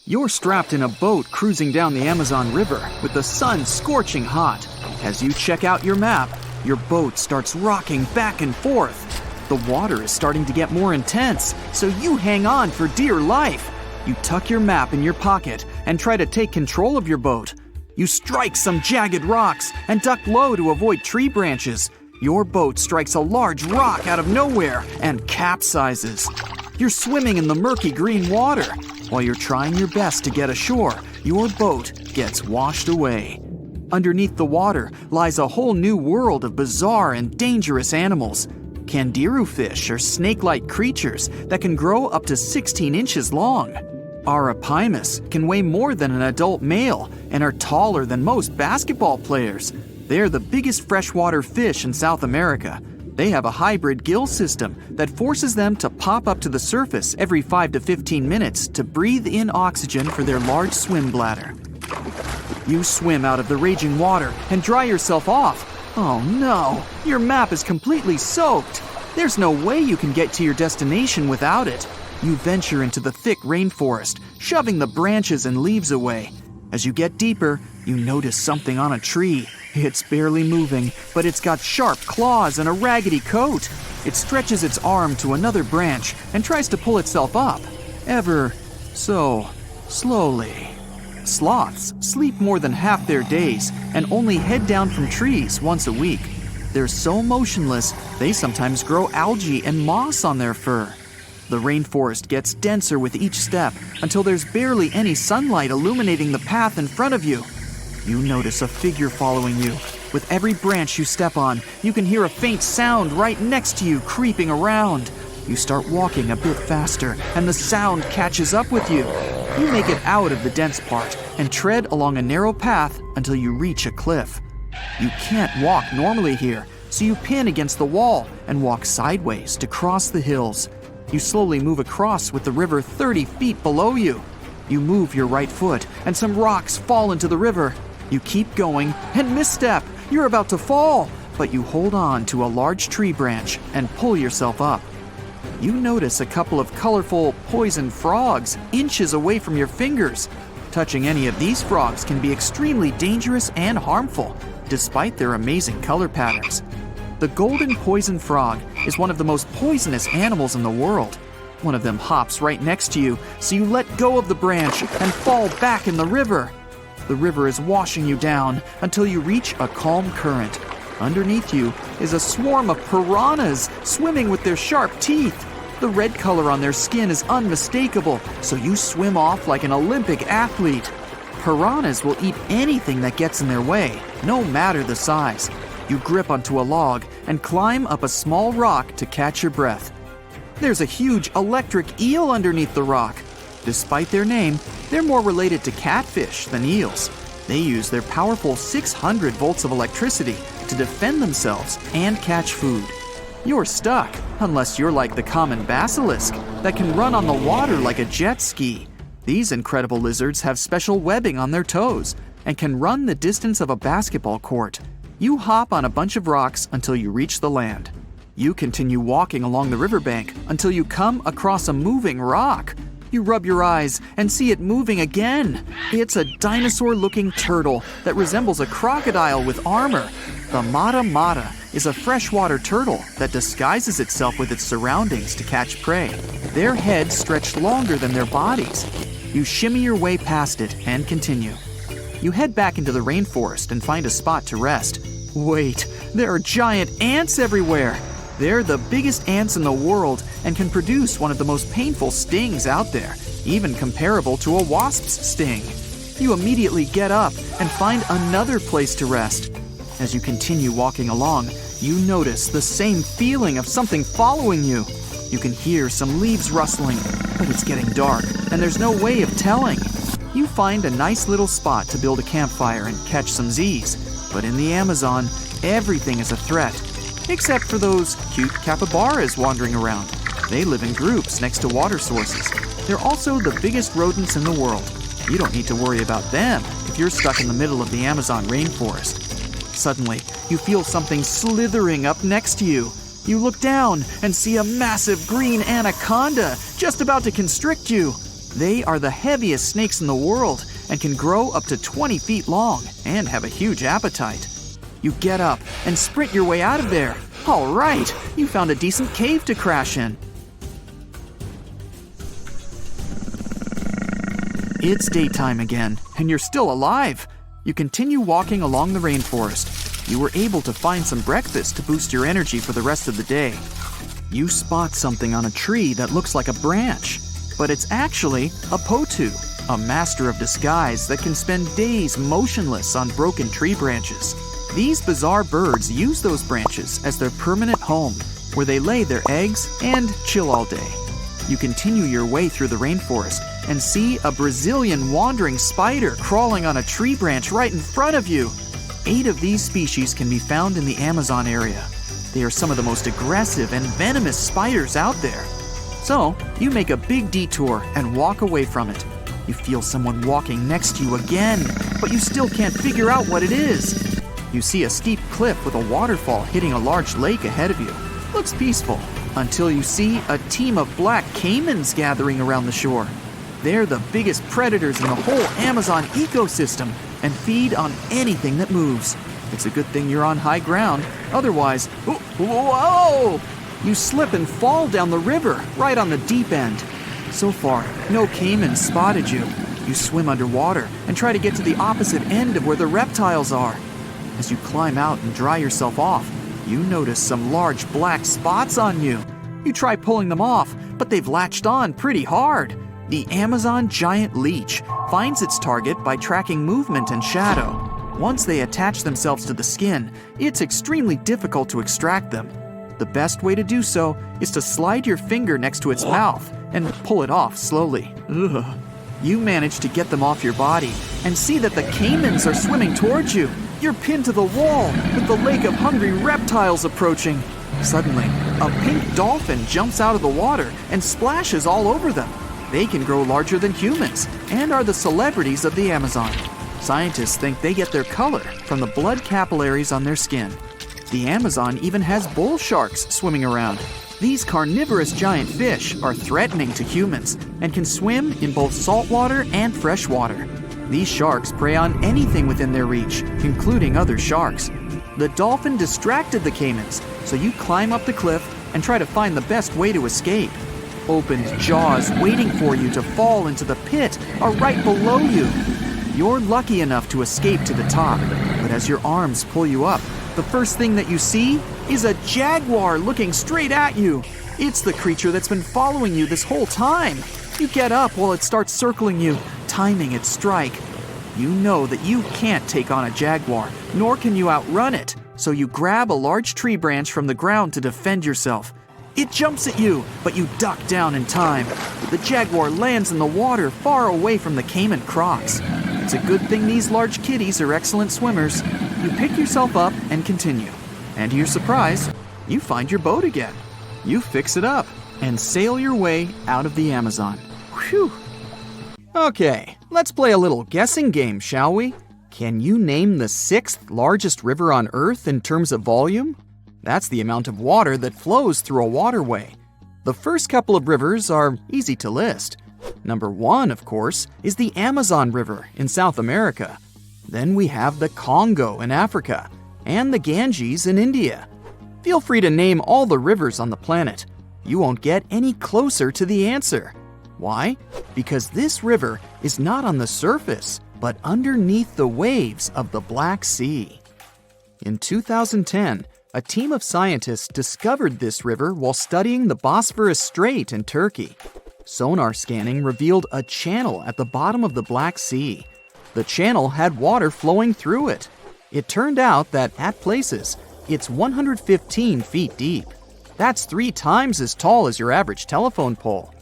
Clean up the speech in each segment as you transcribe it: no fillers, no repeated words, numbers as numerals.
You're strapped in a boat cruising down the Amazon River with the sun scorching hot. As you check out your map, your boat starts rocking back and forth. The water is starting to get more intense, so you hang on for dear life. You tuck your map in your pocket and try to take control of your boat. You strike some jagged rocks and duck low to avoid tree branches. Your boat strikes a large rock out of nowhere and capsizes. You're swimming in the murky green water. While you're trying your best to get ashore, your boat gets washed away. Underneath the water lies a whole new world of bizarre and dangerous animals. Candiru fish are snake-like creatures that can grow up to 16 inches long. Arapimus can weigh more than an adult male and are taller than most basketball players. They're the biggest freshwater fish in South America. They have a hybrid gill system that forces them to pop up to the surface every 5 to 15 minutes to breathe in oxygen for their large swim bladder. You swim out of the raging water and dry yourself off. Oh no, your map is completely soaked. There's no way you can get to your destination without it. You venture into the thick rainforest, shoving the branches and leaves away. As you get deeper, you notice something on a tree. It's barely moving, but it's got sharp claws and a raggedy coat. It stretches its arm to another branch and tries to pull itself up, ever so slowly. Sloths sleep more than half their days and only head down from trees once a week. They're so motionless, they sometimes grow algae and moss on their fur. The rainforest gets denser with each step until there's barely any sunlight illuminating the path in front of you. You notice a figure following you. With every branch you step on, you can hear a faint sound right next to you creeping around. You start walking a bit faster, and the sound catches up with you. You make it out of the dense part and tread along a narrow path until you reach a cliff. You can't walk normally here, so you pin against the wall and walk sideways to cross the hills. You slowly move across with the river 30 feet below you. You move your right foot, and some rocks fall into the river. You keep going and misstep. You're about to fall, but you hold on to a large tree branch and pull yourself up. You notice a couple of colorful poison frogs inches away from your fingers. Touching any of these frogs can be extremely dangerous and harmful, despite their amazing color patterns. The golden poison frog is one of the most poisonous animals in the world. One of them hops right next to you, so you let go of the branch and fall back in the river. The river is washing you down until you reach a calm current. Underneath you is a swarm of piranhas swimming with their sharp teeth. The red color on their skin is unmistakable, so you swim off like an Olympic athlete. Piranhas will eat anything that gets in their way, no matter the size. You grip onto a log and climb up a small rock to catch your breath. There's a huge electric eel underneath the rock. Despite their name, they're more related to catfish than eels. They use their powerful 600 volts of electricity to defend themselves and catch food. You're stuck, unless you're like the common basilisk that can run on the water like a jet ski. These incredible lizards have special webbing on their toes and can run the distance of a basketball court. You hop on a bunch of rocks until you reach the land. You continue walking along the riverbank until you come across a moving rock. You rub your eyes and see it moving again. It's a dinosaur-looking turtle that resembles a crocodile with armor. The mata mata is a freshwater turtle that disguises itself with its surroundings to catch prey. Their heads stretch longer than their bodies. You shimmy your way past it and continue. You head back into the rainforest and find a spot to rest. Wait, there are giant ants everywhere. They're the biggest ants in the world and can produce one of the most painful stings out there, even comparable to a wasp's sting. You immediately get up and find another place to rest. As you continue walking along, you notice the same feeling of something following you. You can hear some leaves rustling, but it's getting dark and there's no way of telling. You find a nice little spot to build a campfire and catch some Z's. But in the Amazon, everything is a threat, except for those cute capybaras wandering around. They live in groups next to water sources. They're also the biggest rodents in the world. You don't need to worry about them if you're stuck in the middle of the Amazon rainforest. Suddenly, you feel something slithering up next to you. You look down and see a massive green anaconda just about to constrict you. They are the heaviest snakes in the world and can grow up to 20 feet long and have a huge appetite. You get up and sprint your way out of there. All right, you found a decent cave to crash in. It's daytime again, and you're still alive. You continue walking along the rainforest. You were able to find some breakfast to boost your energy for the rest of the day. You spot something on a tree that looks like a branch, but it's actually a potu, a master of disguise that can spend days motionless on broken tree branches. These bizarre birds use those branches as their permanent home, where they lay their eggs and chill all day. You continue your way through the rainforest and see a Brazilian wandering spider crawling on a tree branch right in front of you. 8 of these species can be found in the Amazon area. They are some of the most aggressive and venomous spiders out there. So, you make a big detour and walk away from it. You feel someone walking next to you again, but you still can't figure out what it is. You see a steep cliff with a waterfall hitting a large lake ahead of you. Looks peaceful, until you see a team of black caimans gathering around the shore. They're the biggest predators in the whole Amazon ecosystem and feed on anything that moves. It's a good thing you're on high ground, otherwise, whoa! You slip and fall down the river, right on the deep end. So far, no caimans spotted you. You swim underwater and try to get to the opposite end of where the reptiles are. As you climb out and dry yourself off, you notice some large black spots on you. You try pulling them off, but they've latched on pretty hard. The Amazon giant leech finds its target by tracking movement and shadow. Once they attach themselves to the skin, it's extremely difficult to extract them. The best way to do so is to slide your finger next to its mouth and pull it off slowly. Ugh. You manage to get them off your body and see that the caimans are swimming towards you. You're pinned to the wall with the lake of hungry reptiles approaching. Suddenly, a pink dolphin jumps out of the water and splashes all over them. They can grow larger than humans and are the celebrities of the Amazon. Scientists think they get their color from the blood capillaries on their skin. The Amazon even has bull sharks swimming around. These carnivorous giant fish are threatening to humans and can swim in both saltwater and freshwater. These sharks prey on anything within their reach, including other sharks. The dolphin distracted the caimans, so you climb up the cliff and try to find the best way to escape. Opened jaws waiting for you to fall into the pit are right below you. You're lucky enough to escape to the top, but as your arms pull you up, the first thing that you see is a jaguar looking straight at you. It's the creature that's been following you this whole time. You get up while it starts circling you, timing its strike. You know that you can't take on a jaguar, nor can you outrun it, so you grab a large tree branch from the ground to defend yourself. It jumps at you, but you duck down in time. The jaguar lands in the water far away from the caiman crocs. It's a good thing these large kitties are excellent swimmers. You pick yourself up and continue. And to your surprise, you find your boat again. You fix it up and sail your way out of the Amazon. Whew! Okay, let's play a little guessing game, shall we? Can you name the 6th largest river on Earth in terms of volume? That's the amount of water that flows through a waterway. The first couple of rivers are easy to list. Number 1, of course, is the Amazon River in South America. Then we have the Congo in Africa and the Ganges in India. Feel free to name all the rivers on the planet. You won't get any closer to the answer. Why? Because this river is not on the surface, but underneath the waves of the Black Sea. In 2010, a team of scientists discovered this river while studying the Bosphorus Strait in Turkey. Sonar scanning revealed a channel at the bottom of the Black Sea. The channel had water flowing through it. It turned out that at places, it's 115 feet deep. That's 3 times as tall as your average telephone pole.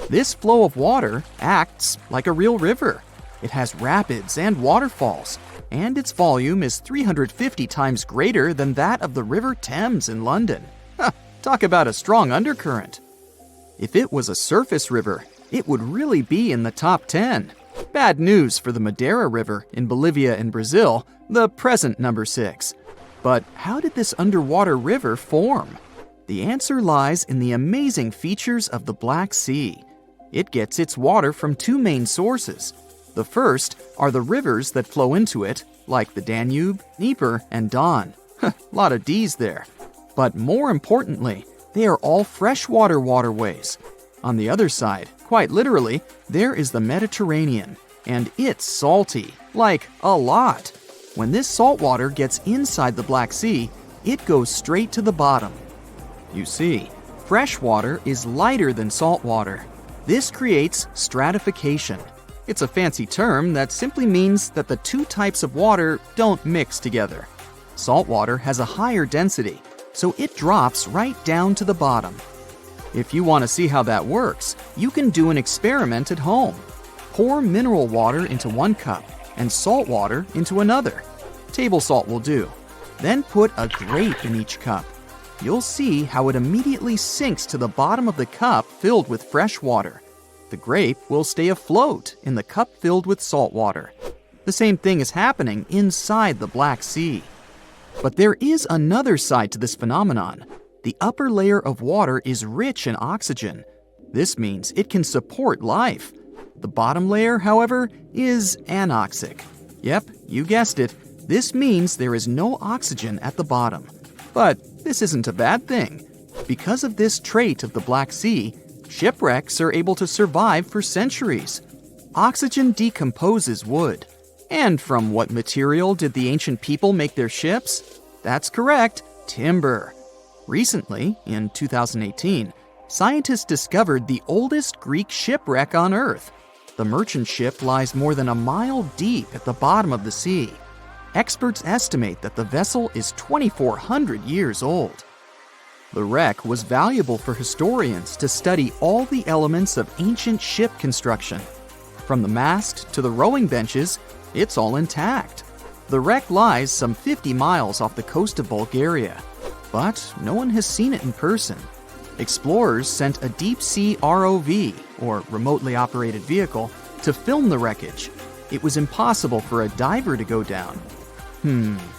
This flow of water acts like a real river. It has rapids and waterfalls, and its volume is 350 times greater than that of the River Thames in London. Talk about a strong undercurrent. If it was a surface river, it would really be in the top 10. Bad news for the Madeira River in Bolivia and Brazil, the present number 6. But how did this underwater river form? The answer lies in the amazing features of the Black Sea. It gets its water from two main sources. The first are the rivers that flow into it, like the Danube, Dnieper, and Don. Lot of D's there. But more importantly, they are all freshwater waterways. On the other side, quite literally, there is the Mediterranean, and it's salty, like a lot. When this salt water gets inside the Black Sea, it goes straight to the bottom. You see, fresh water is lighter than salt water. This creates stratification. It's a fancy term that simply means that the two types of water don't mix together. Salt water has a higher density, so it drops right down to the bottom. If you want to see how that works, you can do an experiment at home. Pour mineral water into one cup and salt water into another. Table salt will do. Then put a grape in each cup. You'll see how it immediately sinks to the bottom of the cup filled with fresh water. The grape will stay afloat in the cup filled with salt water. The same thing is happening inside the Black Sea. But there is another side to this phenomenon. The upper layer of water is rich in oxygen. This means it can support life. The bottom layer, however, is anoxic. Yep, you guessed it. This means there is no oxygen at the bottom. But this isn't a bad thing. Because of this trait of the Black Sea, shipwrecks are able to survive for centuries. Oxygen decomposes wood. And from what material did the ancient people make their ships? That's correct, timber. Recently, in 2018, scientists discovered the oldest Greek shipwreck on Earth. The merchant ship lies more than a mile deep at the bottom of the sea. Experts estimate that the vessel is 2,400 years old. The wreck was valuable for historians to study all the elements of ancient ship construction. From the mast to the rowing benches, it's all intact. The wreck lies some 50 miles off the coast of Bulgaria, but no one has seen it in person. Explorers sent a deep-sea ROV, or remotely operated vehicle, to film the wreckage. It was impossible for a diver to go down.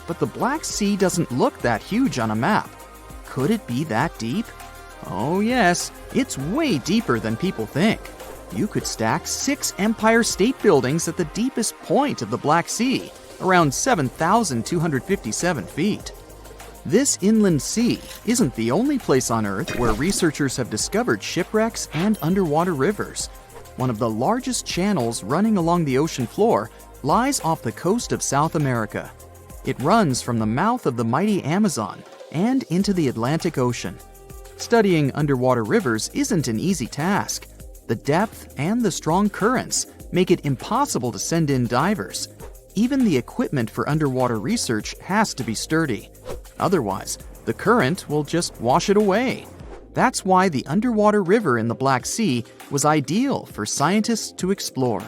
But the Black Sea doesn't look that huge on a map. Could it be that deep? Oh yes, it's way deeper than people think. You could stack 6 Empire State Buildings at the deepest point of the Black Sea, around 7,257 feet. This inland sea isn't the only place on Earth where researchers have discovered shipwrecks and underwater rivers. One of the largest channels running along the ocean floor lies off the coast of South America. It runs from the mouth of the mighty Amazon and into the Atlantic Ocean. Studying underwater rivers isn't an easy task. The depth and the strong currents make it impossible to send in divers. Even the equipment for underwater research has to be sturdy. Otherwise, the current will just wash it away. That's why the underwater river in the Black Sea was ideal for scientists to explore.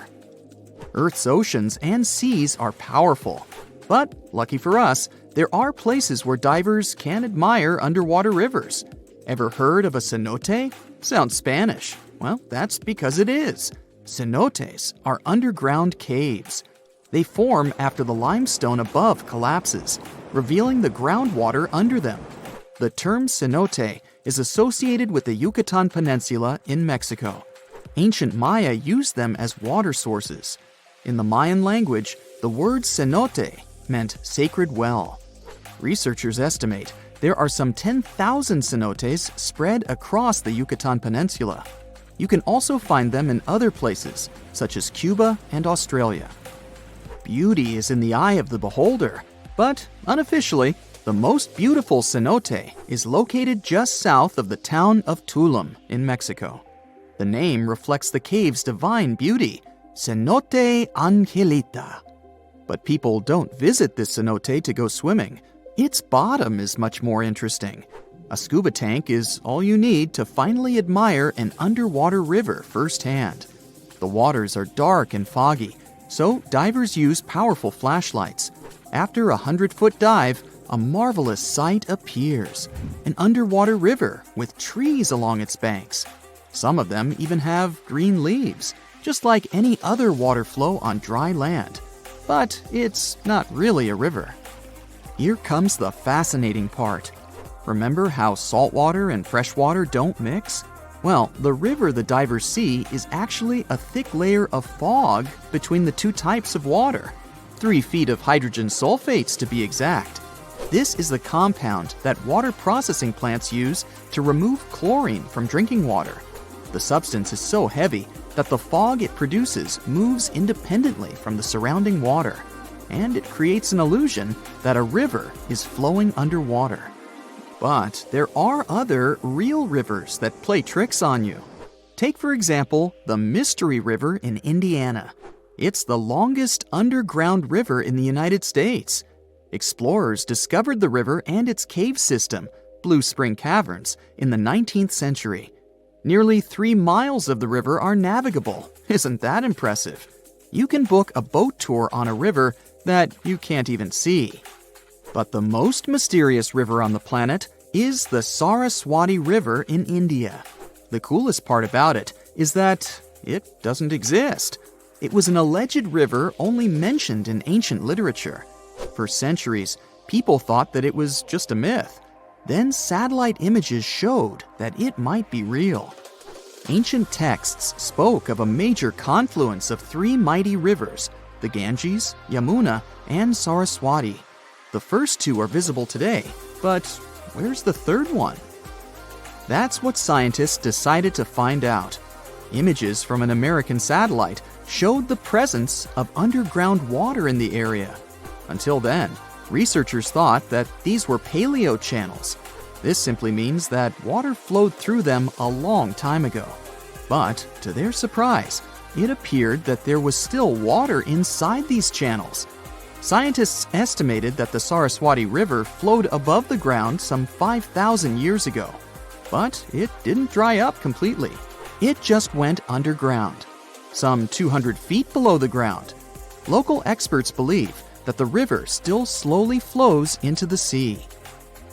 Earth's oceans and seas are powerful. But, lucky for us, there are places where divers can admire underwater rivers. Ever heard of a cenote? Sounds Spanish. Well, that's because it is. Cenotes are underground caves. They form after the limestone above collapses, revealing the groundwater under them. The term cenote is associated with the Yucatan Peninsula in Mexico. Ancient Maya used them as water sources. In the Mayan language, the word cenote meant sacred well. Researchers estimate there are some 10,000 cenotes spread across the Yucatan Peninsula. You can also find them in other places, such as Cuba and Australia. Beauty is in the eye of the beholder, but unofficially, the most beautiful cenote is located just south of the town of Tulum in Mexico. The name reflects the cave's divine beauty, Cenote Angelita. But people don't visit this cenote to go swimming. Its bottom is much more interesting. A scuba tank is all you need to finally admire an underwater river firsthand. The waters are dark and foggy, so divers use powerful flashlights. After a 100-foot dive, a marvelous sight appears. An underwater river with trees along its banks. Some of them even have green leaves, just like any other water flow on dry land. But it's not really a river. Here comes the fascinating part. Remember how saltwater and freshwater don't mix? Well, the river the divers see is actually a thick layer of fog between the two types of water, 3 feet of hydrogen sulfates to be exact. This is the compound that water processing plants use to remove chlorine from drinking water. The substance is so heavy that the fog it produces moves independently from the surrounding water, and it creates an illusion that a river is flowing underwater. But there are other real rivers that play tricks on you. Take, for example, the Mystery River in Indiana. It's the longest underground river in the United States. Explorers discovered the river and its cave system, Blue Spring Caverns, in the 19th century. Nearly 3 miles of the river are navigable. Isn't that impressive? You can book a boat tour on a river that you can't even see. But the most mysterious river on the planet is the Saraswati River in India. The coolest part about it is that it doesn't exist. It was an alleged river only mentioned in ancient literature. For centuries, people thought that it was just a myth. Then satellite images showed that it might be real. Ancient texts spoke of a major confluence of 3 mighty rivers, the Ganges, Yamuna, and Saraswati. The first 2 are visible today, but where's the third one? That's what scientists decided to find out. Images from an American satellite showed the presence of underground water in the area. Until then, researchers thought that these were paleo channels. This simply means that water flowed through them a long time ago. But, to their surprise, it appeared that there was still water inside these channels. Scientists estimated that the Saraswati River flowed above the ground some 5,000 years ago. But it didn't dry up completely. It just went underground, some 200 feet below the ground. Local experts believe that the river still slowly flows into the sea.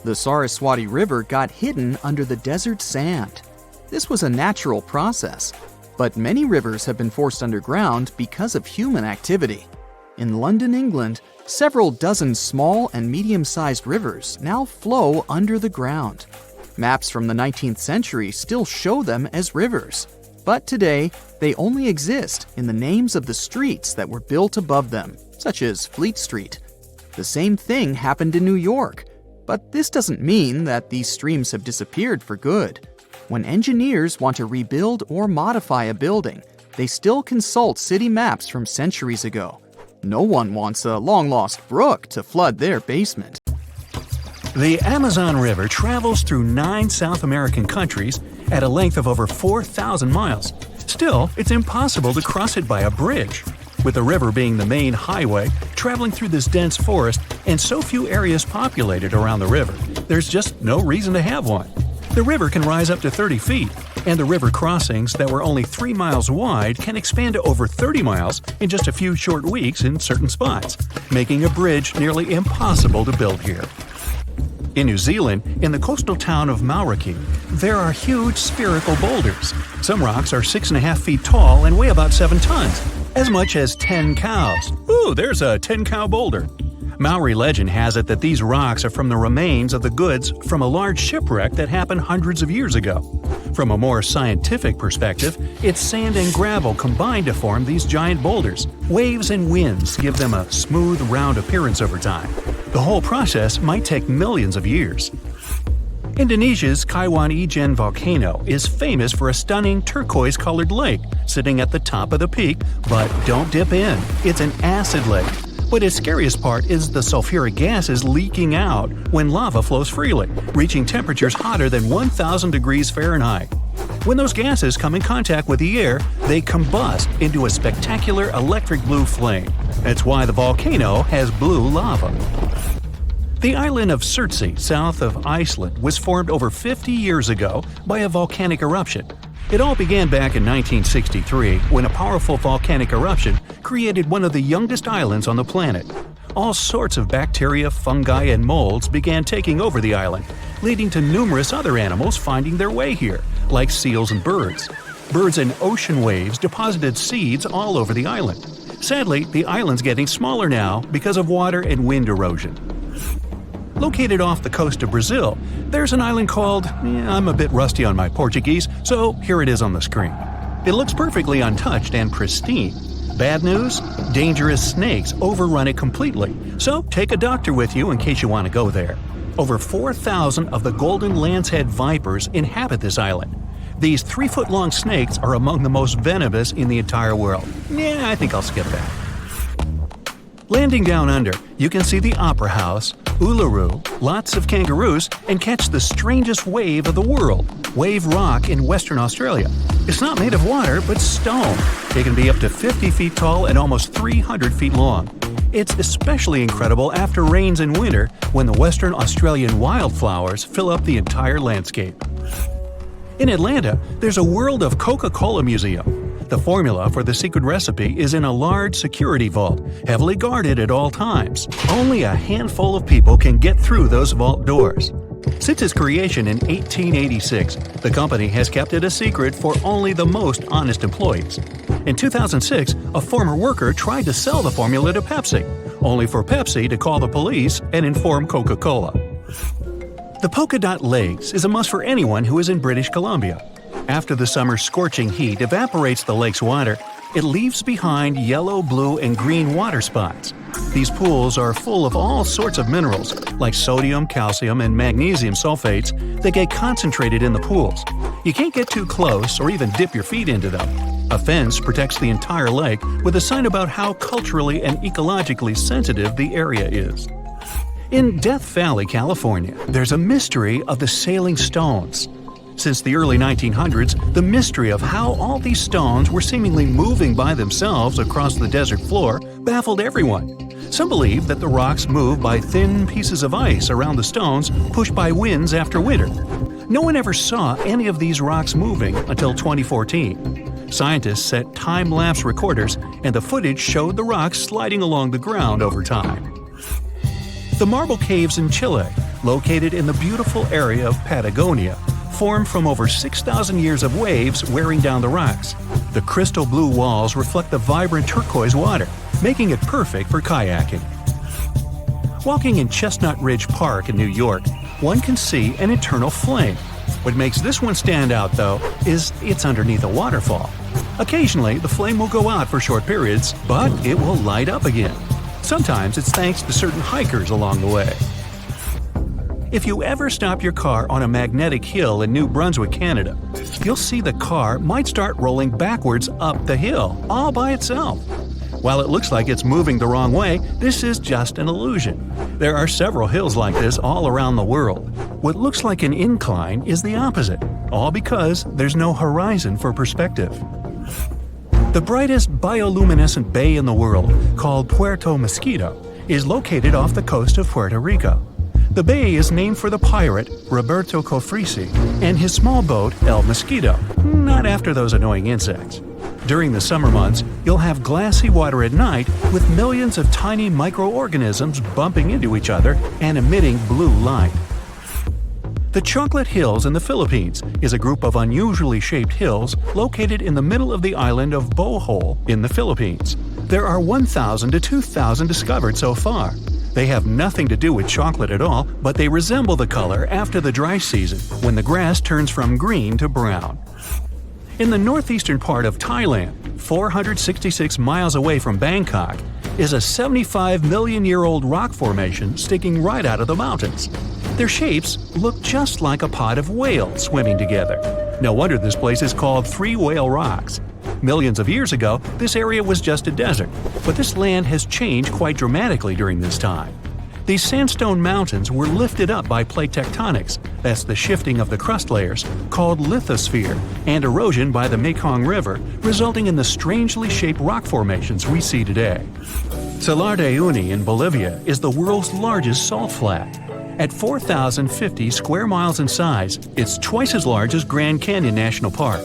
The Saraswati River got hidden under the desert sand. This was a natural process, but many rivers have been forced underground because of human activity. In London, England, several dozen small and medium-sized rivers now flow under the ground. Maps from the 19th century still show them as rivers, but today they only exist in the names of the streets that were built above them, such as Fleet Street. The same thing happened in New York, but this doesn't mean that these streams have disappeared for good. When engineers want to rebuild or modify a building, they still consult city maps from centuries ago. No one wants a long-lost brook to flood their basement. The Amazon River travels through 9 South American countries at a length of over 4,000 miles. Still, it's impossible to cross it by a bridge. With the river being the main highway, traveling through this dense forest, and so few areas populated around the river, there's just no reason to have one. The river can rise up to 30 feet, and the river crossings that were only 3 miles wide can expand to over 30 miles in just a few short weeks in certain spots, making a bridge nearly impossible to build here. In New Zealand, in the coastal town of Mauriki, there are huge spherical boulders. Some rocks are 6.5 feet tall and weigh about 7 tons, as much as 10 cows. Ooh, there's a 10-cow boulder. Maori legend has it that these rocks are from the remains of the goods from a large shipwreck that happened hundreds of years ago. From a more scientific perspective, it's sand and gravel combined to form these giant boulders. Waves and winds give them a smooth, round appearance over time. The whole process might take millions of years. Indonesia's Kaiwan Ijen volcano is famous for a stunning turquoise-colored lake sitting at the top of the peak, but don't dip in. It's an acid lake. But its scariest part is the sulfuric gases leaking out when lava flows freely, reaching temperatures hotter than 1,000 degrees Fahrenheit. When those gases come in contact with the air, they combust into a spectacular electric blue flame. That's why the volcano has blue lava. The island of Surtsey, south of Iceland, was formed over 50 years ago by a volcanic eruption. It all began back in 1963 when a powerful volcanic eruption created one of the youngest islands on the planet. All sorts of bacteria, fungi, and molds began taking over the island, leading to numerous other animals finding their way here, like seals and birds. Birds and ocean waves deposited seeds all over the island. Sadly, the island's getting smaller now because of water and wind erosion. Located off the coast of Brazil, there's an island called… I'm a bit rusty on my Portuguese, so here it is on the screen. It looks perfectly untouched and pristine. Bad news? Dangerous snakes overrun it completely, so take a doctor with you in case you want to go there. Over 4,000 of the golden lancehead vipers inhabit this island. These 3-foot-long snakes are among the most venomous in the entire world. I think I'll skip that. Landing down under, you can see the Opera House, Uluru, lots of kangaroos, and catch the strangest wave of the world, Wave Rock in Western Australia. It's not made of water, but stone. It can be up to 50 feet tall and almost 300 feet long. It's especially incredible after rains in winter when the Western Australian wildflowers fill up the entire landscape. In Atlanta, there's a World of Coca-Cola museum. The formula for the secret recipe is in a large security vault, heavily guarded at all times. Only a handful of people can get through those vault doors. Since its creation in 1886, the company has kept it a secret for only the most honest employees. In 2006, a former worker tried to sell the formula to Pepsi, only for Pepsi to call the police and inform Coca-Cola. The Polka Dot Lakes is a must for anyone who is in British Columbia. After the summer's scorching heat evaporates the lake's water, it leaves behind yellow, blue, and green water spots. These pools are full of all sorts of minerals, like sodium, calcium, and magnesium sulfates that get concentrated in the pools. You can't get too close or even dip your feet into them. A fence protects the entire lake with a sign about how culturally and ecologically sensitive the area is. In Death Valley, California, there's a mystery of the sailing stones. Since the early 1900s, the mystery of how all these stones were seemingly moving by themselves across the desert floor baffled everyone. Some believe that the rocks move by thin pieces of ice around the stones pushed by winds after winter. No one ever saw any of these rocks moving until 2014. Scientists set time-lapse recorders, and the footage showed the rocks sliding along the ground over time. The marble caves in Chile, located in the beautiful area of Patagonia, formed from over 6,000 years of waves wearing down the rocks. The crystal blue walls reflect the vibrant turquoise water, making it perfect for kayaking. Walking in Chestnut Ridge Park in New York, one can see an eternal flame. What makes this one stand out, though, is it's underneath a waterfall. Occasionally, the flame will go out for short periods, but it will light up again. Sometimes it's thanks to certain hikers along the way. If you ever stop your car on a magnetic hill in New Brunswick, Canada, you'll see the car might start rolling backwards up the hill, all by itself. While it looks like it's moving the wrong way, this is just an illusion. There are several hills like this all around the world. What looks like an incline is the opposite, all because there's no horizon for perspective. The brightest bioluminescent bay in the world, called Puerto Mosquito, is located off the coast of Puerto Rico. The bay is named for the pirate Roberto Cofresi and his small boat El Mosquito, not after those annoying insects. During the summer months, you'll have glassy water at night with millions of tiny microorganisms bumping into each other and emitting blue light. The Chocolate Hills in the Philippines is a group of unusually shaped hills located in the middle of the island of Bohol in the Philippines. There are 1,000 to 2,000 discovered so far. They have nothing to do with chocolate at all, but they resemble the color after the dry season, when the grass turns from green to brown. In the northeastern part of Thailand, 466 miles away from Bangkok, is a 75-million-year-old rock formation sticking right out of the mountains. Their shapes look just like a pod of whales swimming together. No wonder this place is called Three Whale Rocks. Millions of years ago, this area was just a desert, but this land has changed quite dramatically during this time. These sandstone mountains were lifted up by plate tectonics, that's the shifting of the crust layers, called lithosphere, and erosion by the Mekong River, resulting in the strangely shaped rock formations we see today. Salar de Uyuni in Bolivia is the world's largest salt flat. At 4,050 square miles in size, it's twice as large as Grand Canyon National Park.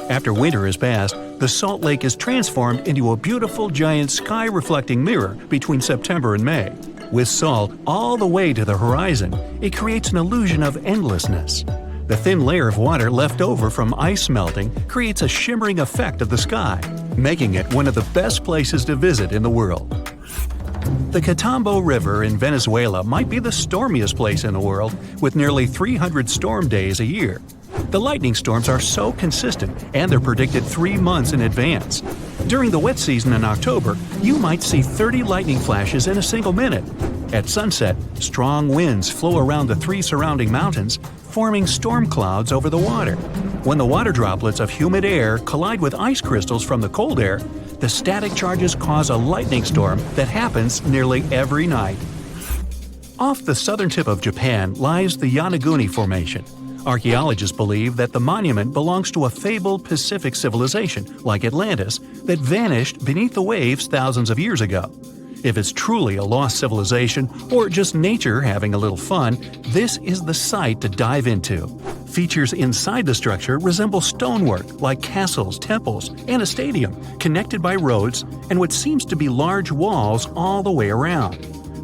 After winter has passed, the salt lake is transformed into a beautiful giant sky-reflecting mirror between September and May. With salt all the way to the horizon, it creates an illusion of endlessness. The thin layer of water left over from ice melting creates a shimmering effect of the sky, making it one of the best places to visit in the world. The Catambo River in Venezuela might be the stormiest place in the world, with nearly 300 storm days a year. The lightning storms are so consistent, and they're predicted 3 months in advance. During the wet season in October, you might see 30 lightning flashes in a single minute. At sunset, strong winds flow around the 3 surrounding mountains, forming storm clouds over the water. When the water droplets of humid air collide with ice crystals from the cold air, the static charges cause a lightning storm that happens nearly every night. Off the southern tip of Japan lies the Yonaguni Formation. Archaeologists believe that the monument belongs to a fabled Pacific civilization, like Atlantis, that vanished beneath the waves thousands of years ago. If it's truly a lost civilization, or just nature having a little fun, this is the site to dive into. Features inside the structure resemble stonework like castles, temples, and a stadium, connected by roads and what seems to be large walls all the way around.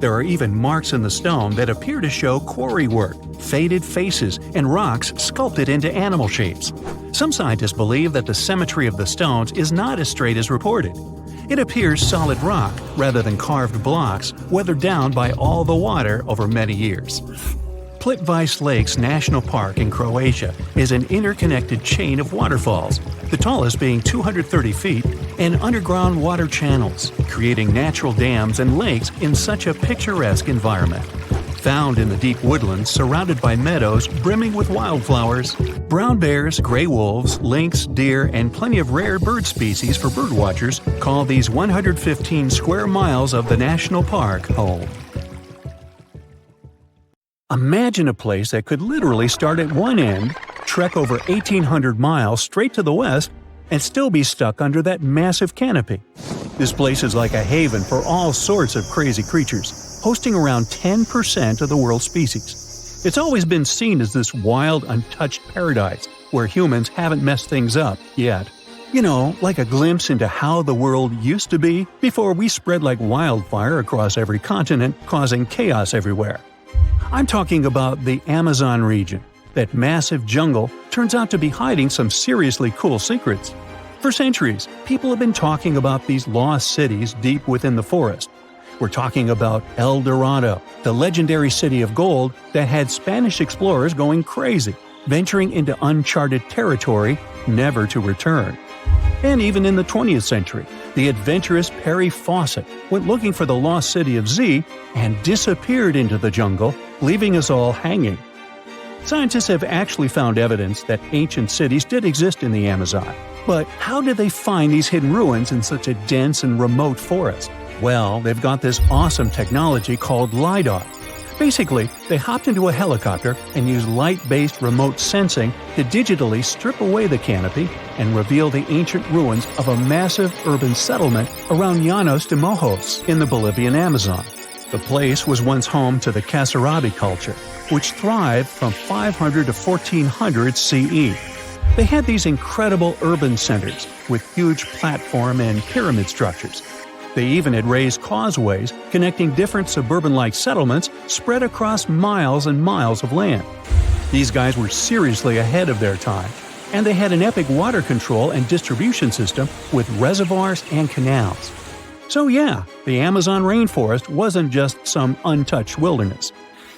There are even marks in the stone that appear to show quarry work, faded faces, and rocks sculpted into animal shapes. Some scientists believe that the symmetry of the stones is not as straight as reported. It appears solid rock rather than carved blocks weathered down by all the water over many years. Plitvice Lakes National Park in Croatia is an interconnected chain of waterfalls, the tallest being 230 feet, and underground water channels, creating natural dams and lakes in such a picturesque environment. Found in the deep woodlands surrounded by meadows brimming with wildflowers, brown bears, gray wolves, lynx, deer, and plenty of rare bird species for birdwatchers call these 115 square miles of the national park home. Imagine a place that could literally start at one end, trek over 1,800 miles straight to the west, and still be stuck under that massive canopy. This place is like a haven for all sorts of crazy creatures, hosting around 10% of the world's species. It's always been seen as this wild, untouched paradise where humans haven't messed things up yet. You know, like a glimpse into how the world used to be before we spread like wildfire across every continent, causing chaos everywhere. I'm talking about the Amazon region. That massive jungle turns out to be hiding some seriously cool secrets. For centuries, people have been talking about these lost cities deep within the forest. We're talking about El Dorado, the legendary city of gold that had Spanish explorers going crazy, venturing into uncharted territory, never to return. And even in the 20th century, the adventurous Perry Fawcett went looking for the lost city of Z and disappeared into the jungle, leaving us all hanging. Scientists have actually found evidence that ancient cities did exist in the Amazon. But how did they find these hidden ruins in such a dense and remote forest? Well, they've got this awesome technology called LiDAR. Basically, they hopped into a helicopter and used light-based remote sensing to digitally strip away the canopy and reveal the ancient ruins of a massive urban settlement around Llanos de Mojos in the Bolivian Amazon. The place was once home to the Kasarabi culture, which thrived from 500 to 1400 CE. They had these incredible urban centers with huge platform and pyramid structures. They even had raised causeways connecting different suburban-like settlements spread across miles and miles of land. These guys were seriously ahead of their time, and they had an epic water control and distribution system with reservoirs and canals. So yeah, the Amazon rainforest wasn't just some untouched wilderness.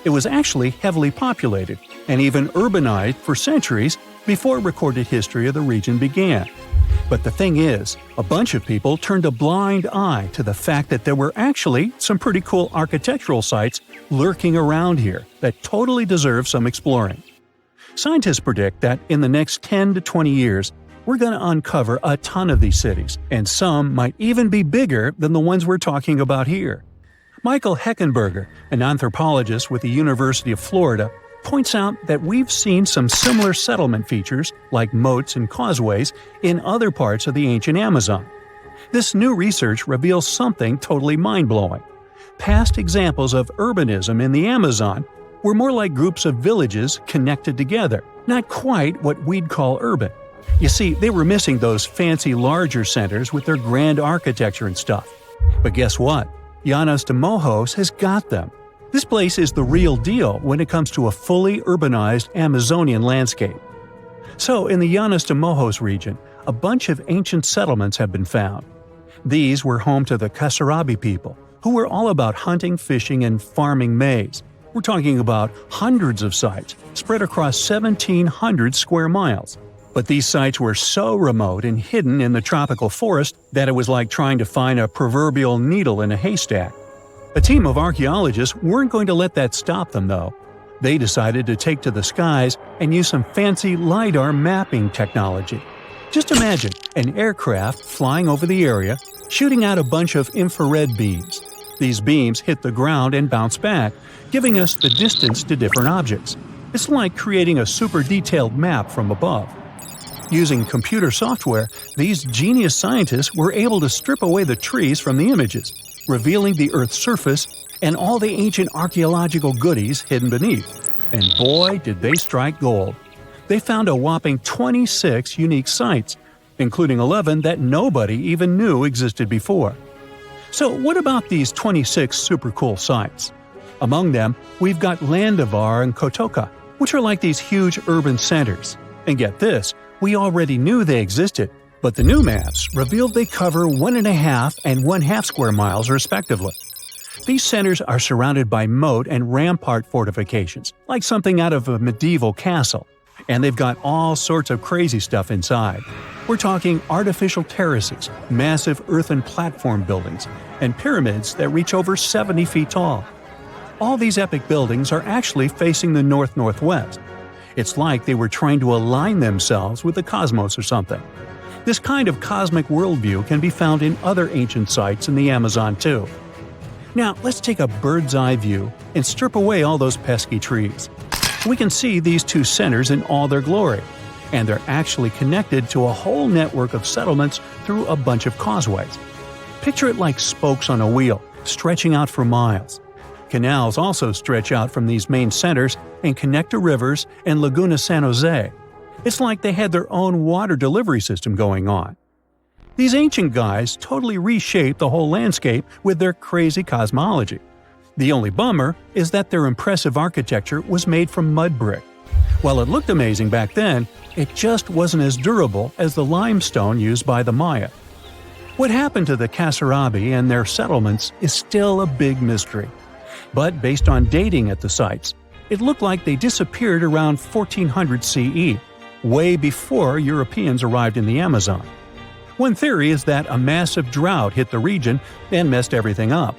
It was actually heavily populated and even urbanized for centuries before recorded history of the region began. But the thing is, a bunch of people turned a blind eye to the fact that there were actually some pretty cool architectural sites lurking around here that totally deserve some exploring. Scientists predict that in the next 10 to 20 years, we're going to uncover a ton of these cities, and some might even be bigger than the ones we're talking about here. Michael Heckenberger, an anthropologist with the University of Florida, points out that we've seen some similar settlement features, like moats and causeways, in other parts of the ancient Amazon. This new research reveals something totally mind-blowing. Past examples of urbanism in the Amazon were more like groups of villages connected together, not quite what we'd call urban. You see, they were missing those fancy larger centers with their grand architecture and stuff. But guess what? Llanos de Mojos has got them. This place is the real deal when it comes to a fully urbanized Amazonian landscape. So, in the Llanos de Mojos region, a bunch of ancient settlements have been found. These were home to the Kasarabi people, who were all about hunting, fishing, and farming maize. We're talking about hundreds of sites spread across 1,700 square miles. But these sites were so remote and hidden in the tropical forest that it was like trying to find a proverbial needle in a haystack. A team of archaeologists weren't going to let that stop them, though. They decided to take to the skies and use some fancy LiDAR mapping technology. Just imagine an aircraft flying over the area, shooting out a bunch of infrared beams. These beams hit the ground and bounce back, giving us the distance to different objects. It's like creating a super detailed map from above. Using computer software, these genius scientists were able to strip away the trees from the images, revealing the Earth's surface and all the ancient archaeological goodies hidden beneath. And boy, did they strike gold. They found a whopping 26 unique sites, including 11 that nobody even knew existed before. So what about these 26 super cool sites? Among them, we've got Landivar and Kotoka, which are like these huge urban centers. And get this, we already knew they existed, but the new maps revealed they cover 1.5 and 1/2 square miles respectively. These centers are surrounded by moat and rampart fortifications, like something out of a medieval castle. And they've got all sorts of crazy stuff inside. We're talking artificial terraces, massive earthen platform buildings, and pyramids that reach over 70 feet tall. All these epic buildings are actually facing the north-northwest. It's like they were trying to align themselves with the cosmos or something. This kind of cosmic worldview can be found in other ancient sites in the Amazon too. Now, let's take a bird's-eye view and strip away all those pesky trees. We can see these two centers in all their glory, and they're actually connected to a whole network of settlements through a bunch of causeways. Picture it like spokes on a wheel, stretching out for miles. Canals also stretch out from these main centers and connect to rivers and Laguna San Jose. It's like they had their own water delivery system going on. These ancient guys totally reshaped the whole landscape with their crazy cosmology. The only bummer is that their impressive architecture was made from mud brick. While it looked amazing back then, it just wasn't as durable as the limestone used by the Maya. What happened to the Kasarabi and their settlements is still a big mystery. But based on dating at the sites, it looked like they disappeared around 1400 CE, way before Europeans arrived in the Amazon. One theory is that a massive drought hit the region and messed everything up.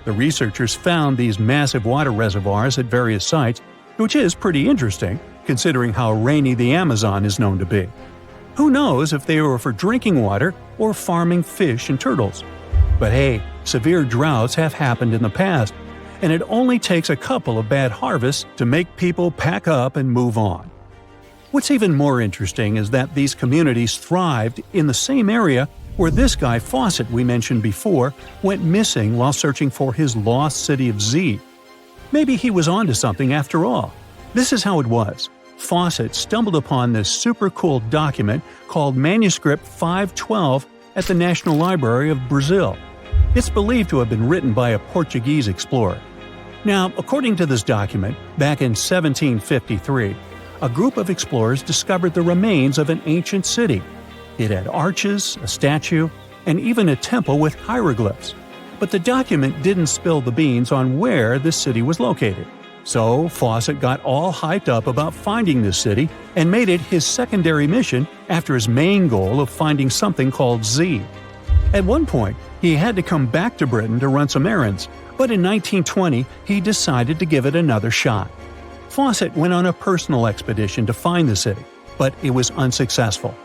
The researchers found these massive water reservoirs at various sites, which is pretty interesting, considering how rainy the Amazon is known to be. Who knows if they were for drinking water or farming fish and turtles? But hey, severe droughts have happened in the past, and it only takes a couple of bad harvests to make people pack up and move on. What's even more interesting is that these communities thrived in the same area where this guy Fawcett we mentioned before went missing while searching for his lost city of Z. Maybe he was onto something after all. This is how it was. Fawcett stumbled upon this super cool document called Manuscript 512 at the National Library of Brazil. It's believed to have been written by a Portuguese explorer. Now, according to this document, back in 1753, a group of explorers discovered the remains of an ancient city. It had arches, a statue, and even a temple with hieroglyphs. But the document didn't spill the beans on where this city was located. So Fawcett got all hyped up about finding this city and made it his secondary mission after his main goal of finding something called Z. At one point, he had to come back to Britain to run some errands, but in 1920 he decided to give it another shot. Fawcett went on a personal expedition to find the city, but it was unsuccessful.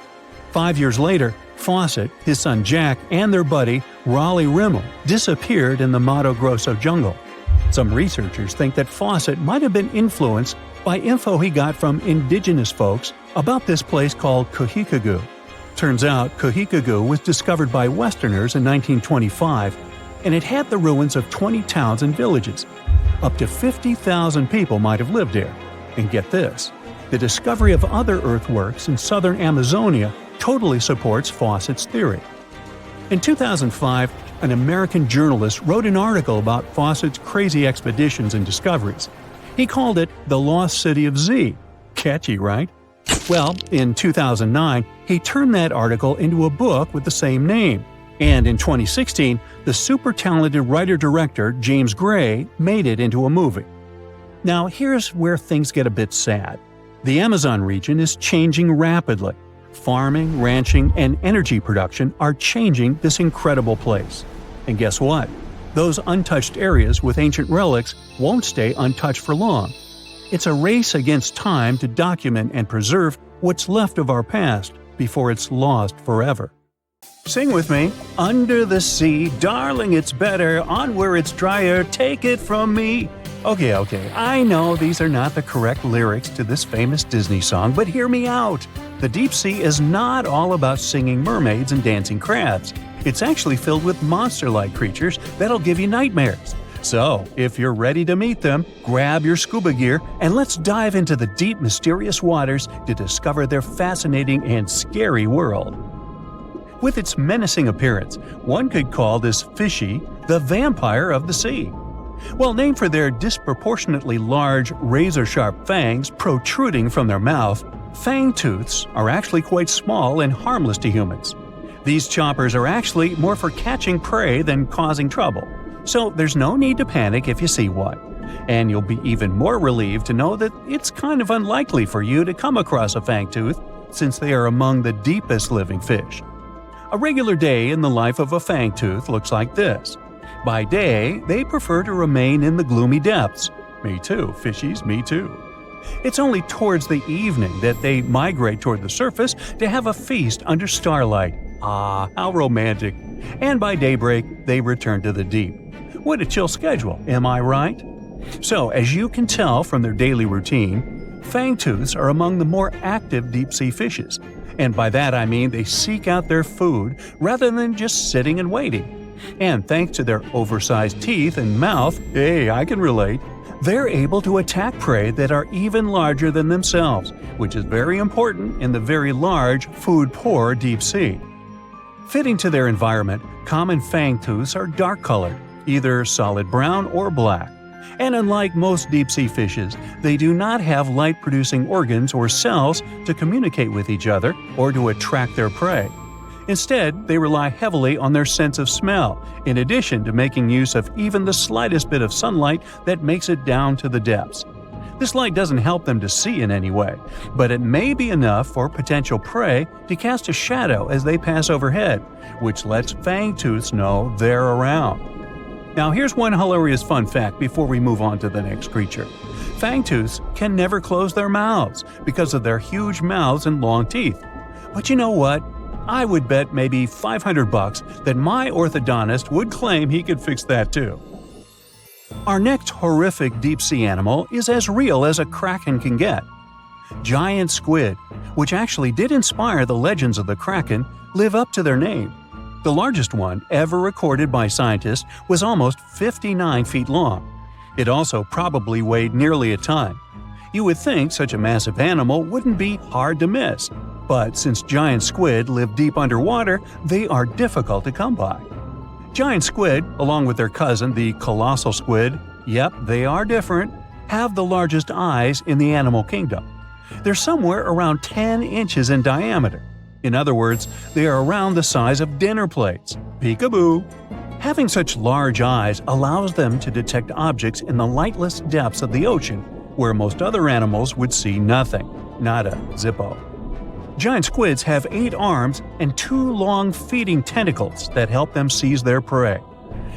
5 years later, Fawcett, his son Jack, and their buddy Raleigh Rimmel disappeared in the Mato Grosso jungle. Some researchers think that Fawcett might have been influenced by info he got from indigenous folks about this place called Cohicagu. Turns out Cohicagu was discovered by Westerners in 1925, and it had the ruins of 20 towns and villages. Up to 50,000 people might have lived here. And get this, the discovery of other earthworks in southern Amazonia totally supports Fawcett's theory. In 2005, an American journalist wrote an article about Fawcett's crazy expeditions and discoveries. He called it The Lost City of Z. Catchy, right? Well, in 2009, he turned that article into a book with the same name. And in 2016, The super talented writer-director James Gray made it into a movie. Now here's where things get a bit sad. The Amazon region is changing rapidly. Farming, ranching, and energy production are changing this incredible place. And guess what? Those untouched areas with ancient relics won't stay untouched for long. It's a race against time to document and preserve what's left of our past before it's lost forever. Sing with me. Under the sea, darling, it's better. On where it's drier, take it from me. Okay, I know these are not the correct lyrics to this famous Disney song, but hear me out. The deep sea is not all about singing mermaids and dancing crabs. It's actually filled with monster-like creatures that'll give you nightmares. So, if you're ready to meet them, grab your scuba gear and let's dive into the deep, mysterious waters to discover their fascinating and scary world. With its menacing appearance, one could call this fishy the vampire of the sea. Well, named for their disproportionately large, razor-sharp fangs protruding from their mouth, fangtooths are actually quite small and harmless to humans. These choppers are actually more for catching prey than causing trouble, so there's no need to panic if you see one. And you'll be even more relieved to know that it's kind of unlikely for you to come across a fangtooth, since they are among the deepest living fish. A regular day in the life of a fangtooth looks like this. By day, they prefer to remain in the gloomy depths. Me too, fishies, me too. It's only towards the evening that they migrate toward the surface to have a feast under starlight. Ah, how romantic. And by daybreak, they return to the deep. What a chill schedule, am I right? So, as you can tell from their daily routine, fangtooths are among the more active deep-sea fishes. And by that I mean they seek out their food rather than just sitting and waiting. And thanks to their oversized teeth and mouth, hey, I can relate, they're able to attack prey that are even larger than themselves, which is very important in the very large, food-poor deep sea. Fitting to their environment, common fangtooths are dark-colored, either solid brown or black. And unlike most deep-sea fishes, they do not have light-producing organs or cells to communicate with each other or to attract their prey. Instead, they rely heavily on their sense of smell, in addition to making use of even the slightest bit of sunlight that makes it down to the depths. This light doesn't help them to see in any way, but it may be enough for potential prey to cast a shadow as they pass overhead, which lets fangtooths know they're around. Now here's one hilarious fun fact before we move on to the next creature. Fangtooths can never close their mouths because of their huge mouths and long teeth. But you know what? I would bet maybe $500 that my orthodontist would claim he could fix that too. Our next horrific deep-sea animal is as real as a kraken can get. Giant squid, which actually did inspire the legends of the kraken, live up to their name. The largest one ever recorded by scientists was almost 59 feet long. It also probably weighed nearly a ton. You would think such a massive animal wouldn't be hard to miss, but since giant squid live deep underwater, they are difficult to come by. Giant squid, along with their cousin the colossal squid, yep, they are different, have the largest eyes in the animal kingdom. They're somewhere around 10 inches in diameter. In other words, they are around the size of dinner plates. Peekaboo! Having such large eyes allows them to detect objects in the lightless depths of the ocean, where most other animals would see nothing. Nada, zippo. Giant squids have 8 arms and 2 long feeding tentacles that help them seize their prey.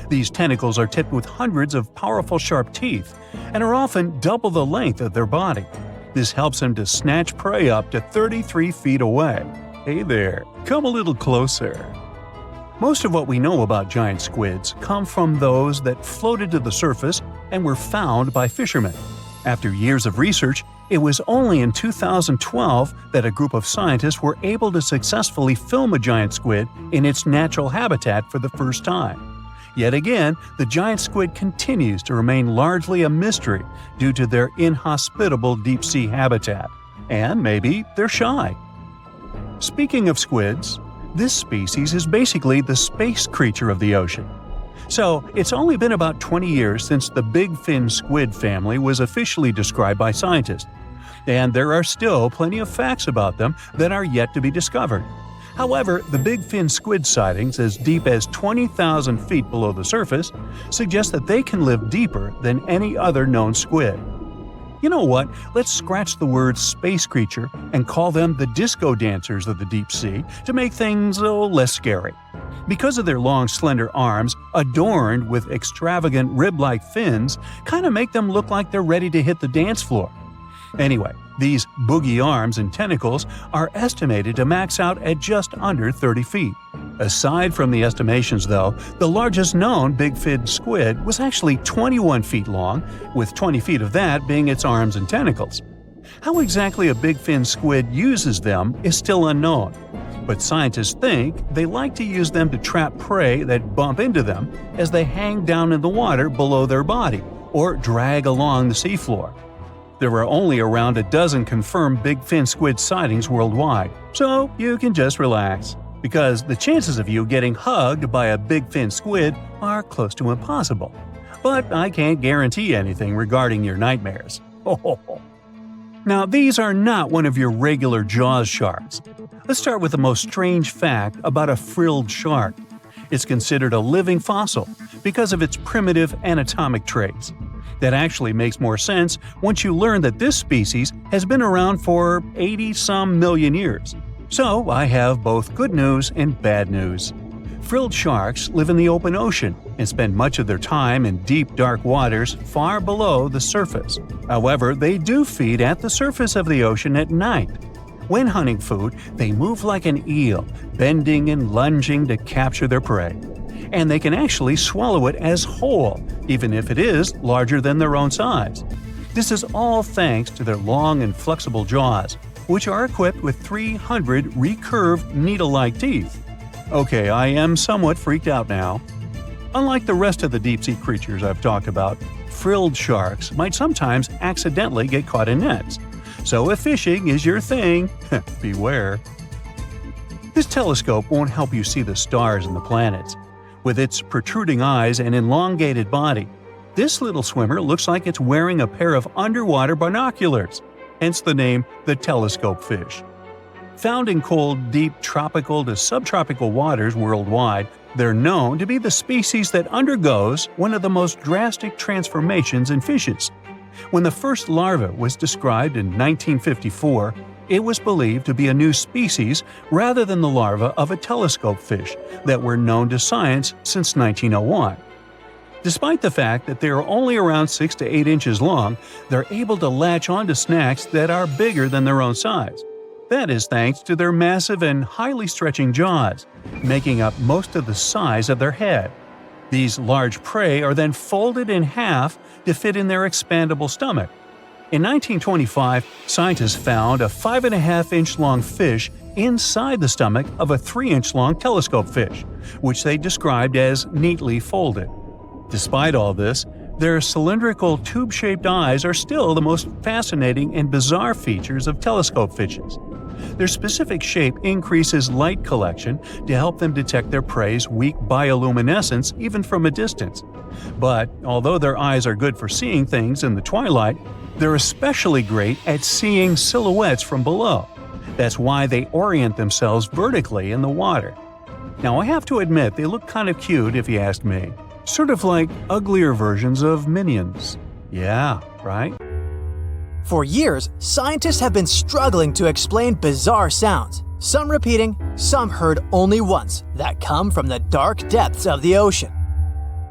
These tentacles are tipped with hundreds of powerful sharp teeth and are often double the length of their body. This helps them to snatch prey up to 33 feet away. Hey there, come a little closer. Most of what we know about giant squids come from those that floated to the surface and were found by fishermen. After years of research, it was only in 2012 that a group of scientists were able to successfully film a giant squid in its natural habitat for the first time. Yet again, the giant squid continues to remain largely a mystery due to their inhospitable deep-sea habitat. And maybe they're shy. Speaking of squids, this species is basically the space creature of the ocean. So, it's only been about 20 years since the big fin squid family was officially described by scientists. And there are still plenty of facts about them that are yet to be discovered. However, the big fin squid sightings as deep as 20,000 feet below the surface suggest that they can live deeper than any other known squid. You know what? Let's scratch the word space creature and call them the disco dancers of the deep sea to make things less scary. Because of their long, slender arms, adorned with extravagant rib-like fins, kind of make them look like they're ready to hit the dance floor. Anyway, these boogie arms and tentacles are estimated to max out at just under 30 feet. Aside from the estimations, though, the largest known big-fin squid was actually 21 feet long, with 20 feet of that being its arms and tentacles. How exactly a big-fin squid uses them is still unknown, but scientists think they like to use them to trap prey that bump into them as they hang down in the water below their body or drag along the seafloor. There are only around a dozen confirmed big fin squid sightings worldwide, so you can just relax, because the chances of you getting hugged by a big fin squid are close to impossible. But I can't guarantee anything regarding your nightmares. Now, these are not one of your regular Jaws sharks. Let's start with the most strange fact about a frilled shark. It's considered a living fossil because of its primitive anatomic traits. That actually makes more sense once you learn that this species has been around for 80-some million years. So I have both good news and bad news. Frilled sharks live in the open ocean and spend much of their time in deep, dark waters far below the surface. However, they do feed at the surface of the ocean at night. When hunting food, they move like an eel, bending and lunging to capture their prey. And they can actually swallow it as whole, even if it is larger than their own size. This is all thanks to their long and flexible jaws, which are equipped with 300 recurved needle-like teeth. Okay, I am somewhat freaked out now. Unlike the rest of the deep-sea creatures I've talked about, frilled sharks might sometimes accidentally get caught in nets. So if fishing is your thing, beware. This telescope won't help you see the stars and the planets. With its protruding eyes and elongated body, this little swimmer looks like it's wearing a pair of underwater binoculars, hence the name the telescope fish. Found in cold, deep tropical to subtropical waters worldwide, they're known to be the species that undergoes one of the most drastic transformations in fishes. When the first larva was described in 1954, it was believed to be a new species rather than the larva of a telescope fish that were known to science since 1901. Despite the fact that they are only around 6 to 8 inches long, they're able to latch onto snacks that are bigger than their own size. That is thanks to their massive and highly stretching jaws, making up most of the size of their head. These large prey are then folded in half to fit in their expandable stomach. In 1925, scientists found a 5.5-inch long fish inside the stomach of a 3-inch long telescope fish, which they described as neatly folded. Despite all this, their cylindrical tube-shaped eyes are still the most fascinating and bizarre features of telescope fishes. Their specific shape increases light collection to help them detect their prey's weak bioluminescence even from a distance. But although their eyes are good for seeing things in the twilight, they're especially great at seeing silhouettes from below. That's why they orient themselves vertically in the water. Now, I have to admit they look kind of cute if you ask me. Sort of like uglier versions of Minions. Yeah, right? For years, scientists have been struggling to explain bizarre sounds, some repeating, some heard only once, that come from the dark depths of the ocean.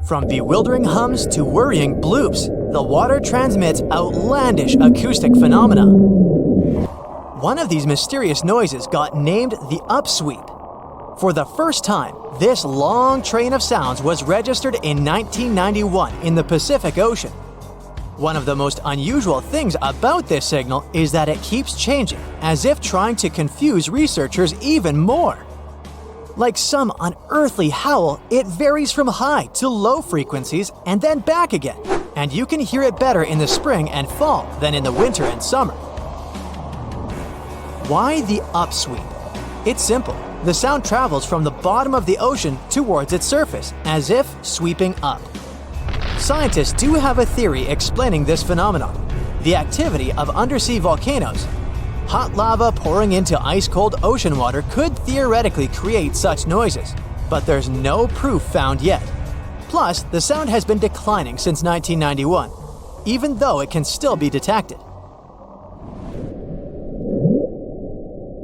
From bewildering hums to worrying bloops, the water transmits outlandish acoustic phenomena. One of these mysterious noises got named the upsweep. For the first time, this long train of sounds was registered in 1991 in the Pacific Ocean. One of the most unusual things about this signal is that it keeps changing, as if trying to confuse researchers even more. Like some unearthly howl, it varies from high to low frequencies and then back again, and you can hear it better in the spring and fall than in the winter and summer. Why the upsweep? It's simple. The sound travels from the bottom of the ocean towards its surface, as if sweeping up. Scientists do have a theory explaining this phenomenon: the activity of undersea volcanoes. Hot lava pouring into ice-cold ocean water could theoretically create such noises, but there's no proof found yet. Plus, the sound has been declining since 1991, even though it can still be detected.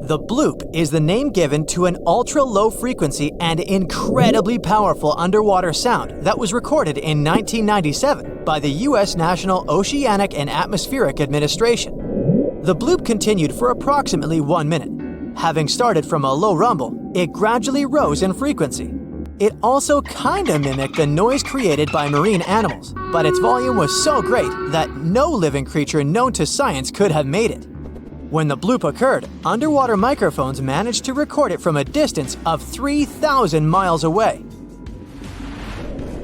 The bloop is the name given to an ultra-low frequency and incredibly powerful underwater sound that was recorded in 1997 by the U.S. National Oceanic and Atmospheric Administration. The bloop continued for approximately 1 minute. Having started from a low rumble, it gradually rose in frequency. It also kinda mimicked the noise created by marine animals, but its volume was so great that no living creature known to science could have made it. When the bloop occurred, underwater microphones managed to record it from a distance of 3,000 miles away.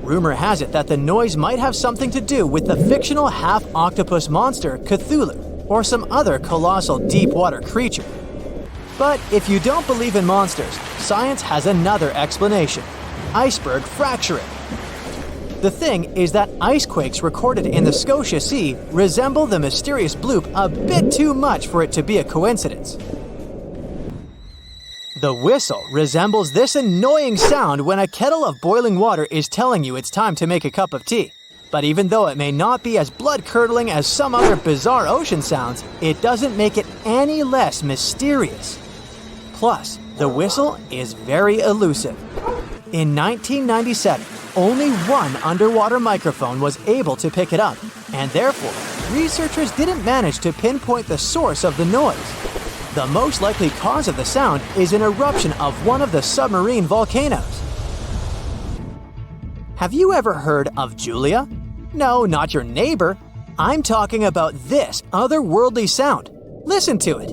Rumor has it that the noise might have something to do with the fictional half-octopus monster Cthulhu, or some other colossal deep-water creature. But if you don't believe in monsters, science has another explanation: iceberg fracturing. The thing is that ice quakes recorded in the Scotia Sea resemble the mysterious bloop a bit too much for it to be a coincidence. The whistle resembles this annoying sound when a kettle of boiling water is telling you it's time to make a cup of tea. But even though it may not be as blood-curdling as some other bizarre ocean sounds, it doesn't make it any less mysterious. Plus, the whistle is very elusive. In 1997, only one underwater microphone was able to pick it up, and therefore, researchers didn't manage to pinpoint the source of the noise. The most likely cause of the sound is an eruption of one of the submarine volcanoes. Have you ever heard of Julia? No, not your neighbor. I'm talking about this otherworldly sound. Listen to it.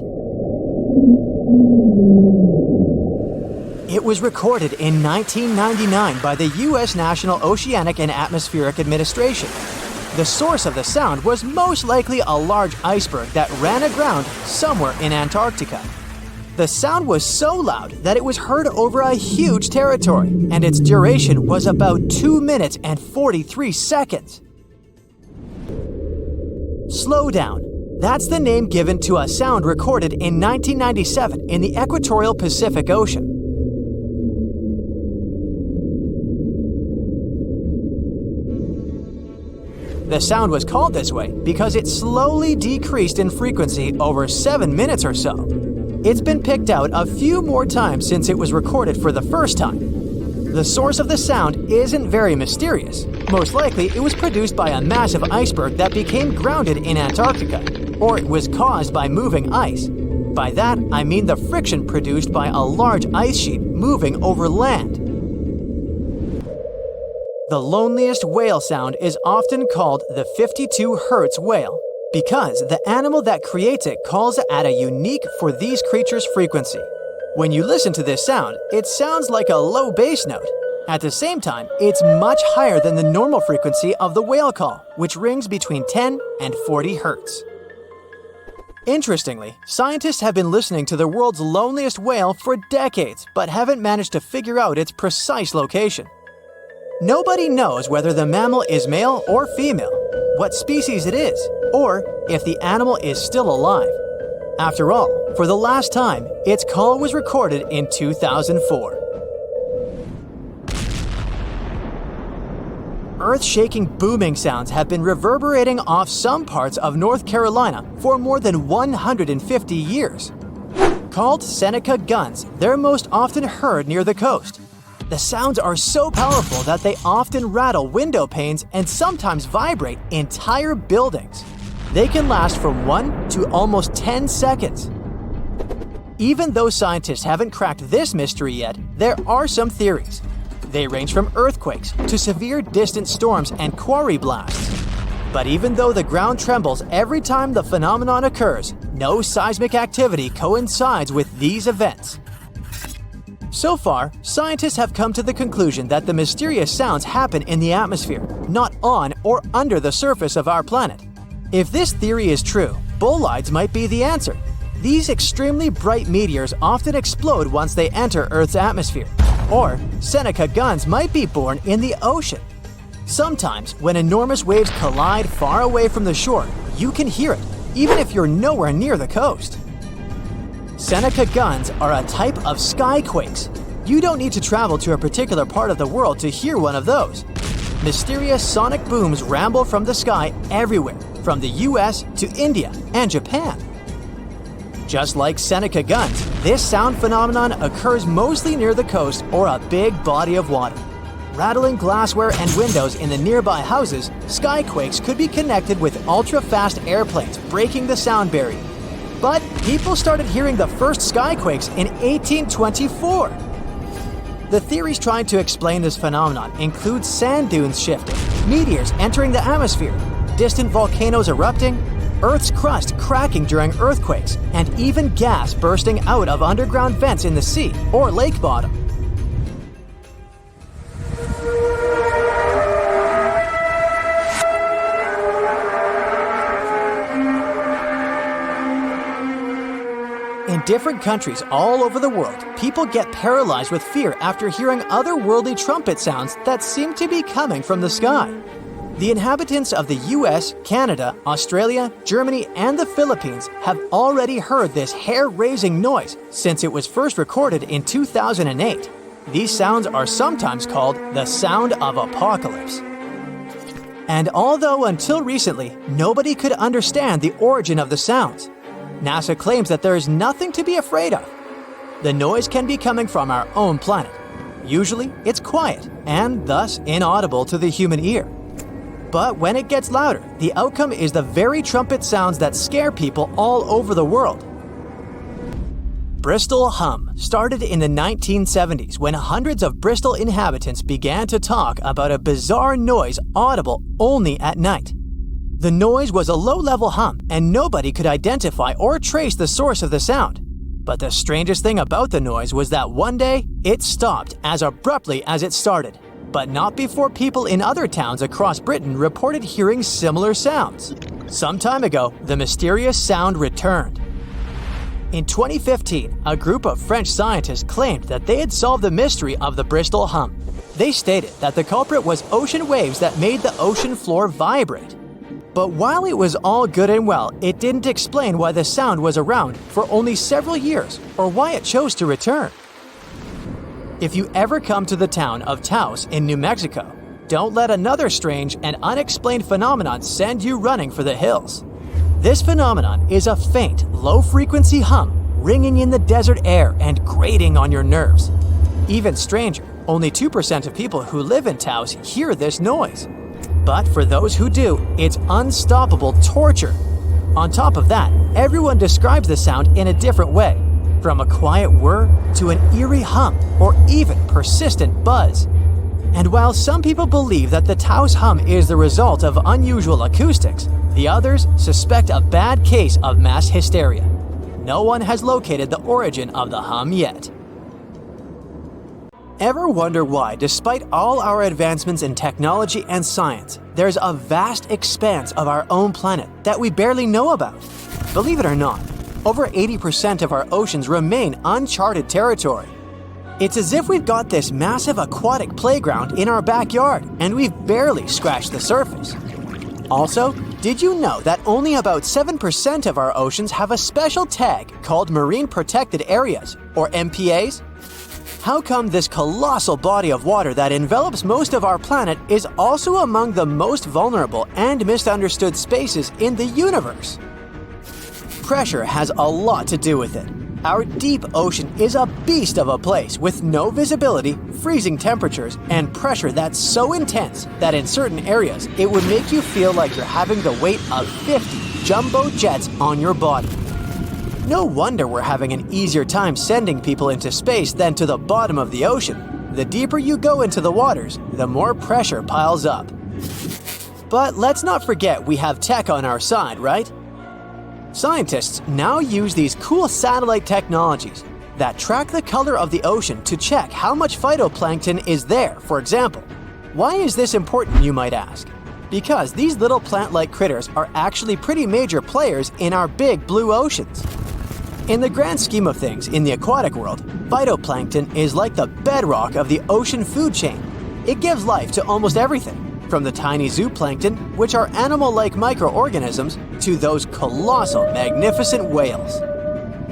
It was recorded in 1999 by the U.S. National Oceanic and Atmospheric Administration. The source of the sound was most likely a large iceberg that ran aground somewhere in Antarctica. The sound was so loud that it was heard over a huge territory, and its duration was about 2 minutes and 43 seconds. Slow down. That's the name given to a sound recorded in 1997 in the equatorial Pacific Ocean. The sound was called this way because it slowly decreased in frequency over 7 minutes or so. It's been picked out a few more times since it was recorded for the first time. The source of the sound isn't very mysterious. Most likely, it was produced by a massive iceberg that became grounded in Antarctica, or it was caused by moving ice. By that, I mean the friction produced by a large ice sheet moving over land. The loneliest whale sound is often called the 52 Hz whale because the animal that creates it calls at a unique for these creatures frequency. When you listen to this sound, it sounds like a low bass note. At the same time, it's much higher than the normal frequency of the whale call, which rings between 10 and 40 Hz. Interestingly, scientists have been listening to the world's loneliest whale for decades, but haven't managed to figure out its precise location. Nobody knows whether the mammal is male or female, what species it is, or if the animal is still alive. After all, for the last time, its call was recorded in 2004. Earth-shaking booming sounds have been reverberating off some parts of North Carolina for more than 150 years. Called Seneca guns, they're most often heard near the coast. The sounds are so powerful that they often rattle window panes and sometimes vibrate entire buildings. They can last from 1 to almost 10 seconds. Even though scientists haven't cracked this mystery yet, there are some theories. They range from earthquakes to severe distant storms and quarry blasts. But even though the ground trembles every time the phenomenon occurs, no seismic activity coincides with these events. So far, scientists have come to the conclusion that the mysterious sounds happen in the atmosphere, not on or under the surface of our planet. If this theory is true, bolides might be the answer. These extremely bright meteors often explode once they enter Earth's atmosphere. Or Seneca guns might be born in the ocean. Sometimes, when enormous waves collide far away from the shore, you can hear it, even if you're nowhere near the coast. Seneca guns are a type of skyquakes. You don't need to travel to a particular part of the world to hear one of those. Mysterious sonic booms ramble from the sky everywhere, from the US to India and Japan. Just like Seneca guns, this sound phenomenon occurs mostly near the coast or a big body of water. Rattling glassware and windows in the nearby houses, skyquakes could be connected with ultra-fast airplanes breaking the sound barrier. But people started hearing the first skyquakes in 1824. The theories trying to explain this phenomenon include sand dunes shifting, meteors entering the atmosphere, distant volcanoes erupting, Earth's crust cracking during earthquakes, and even gas bursting out of underground vents in the sea or lake bottom. In different countries all over the world, people get paralyzed with fear after hearing otherworldly trumpet sounds that seem to be coming from the sky. The inhabitants of the US, Canada, Australia, Germany, and the Philippines have already heard this hair-raising noise since it was first recorded in 2008. These sounds are sometimes called the sound of apocalypse. And although until recently, nobody could understand the origin of the sounds, NASA claims that there is nothing to be afraid of. The noise can be coming from our own planet. Usually, it's quiet and thus inaudible to the human ear. But when it gets louder, the outcome is the very trumpet sounds that scare people all over the world. Bristol hum started in the 1970s when hundreds of Bristol inhabitants began to talk about a bizarre noise audible only at night. The noise was a low-level hum, and nobody could identify or trace the source of the sound. But the strangest thing about the noise was that one day, it stopped as abruptly as it started, but not before people in other towns across Britain reported hearing similar sounds. Some time ago, the mysterious sound returned. In 2015, a group of French scientists claimed that they had solved the mystery of the Bristol hum. They stated that the culprit was ocean waves that made the ocean floor vibrate. But while it was all good and well, it didn't explain why the sound was around for only several years or why it chose to return. If you ever come to the town of Taos in New Mexico, don't let another strange and unexplained phenomenon send you running for the hills. This phenomenon is a faint, low-frequency hum ringing in the desert air and grating on your nerves. Even stranger, only 2% of people who live in Taos hear this noise. But for those who do, it's unstoppable torture. On top of that, everyone describes the sound in a different way, from a quiet whir to an eerie hum or even persistent buzz. And while some people believe that the Taos hum is the result of unusual acoustics, the others suspect a bad case of mass hysteria. No one has located the origin of the hum yet. Ever wonder why, despite all our advancements in technology and science, there's a vast expanse of our own planet that we barely know about? Believe it or not, over 80% of our oceans remain uncharted territory. It's as if we've got this massive aquatic playground in our backyard, and we've barely scratched the surface. Also, did you know that only about 7% of our oceans have a special tag called Marine Protected Areas, or MPAs? How come this colossal body of water that envelops most of our planet is also among the most vulnerable and misunderstood spaces in the universe? Pressure has a lot to do with it. Our deep ocean is a beast of a place with no visibility, freezing temperatures, and pressure that's so intense that in certain areas it would make you feel like you're having the weight of 50 jumbo jets on your body. No wonder we're having an easier time sending people into space than to the bottom of the ocean. The deeper you go into the waters, the more pressure piles up. But let's not forget we have tech on our side, right? Scientists now use these cool satellite technologies that track the color of the ocean to check how much phytoplankton is there, for example. Why is this important, you might ask? Because these little plant-like critters are actually pretty major players in our big blue oceans. In the grand scheme of things in the aquatic world, phytoplankton is like the bedrock of the ocean food chain. It gives life to almost everything, from the tiny zooplankton, which are animal-like microorganisms, to those colossal, magnificent whales.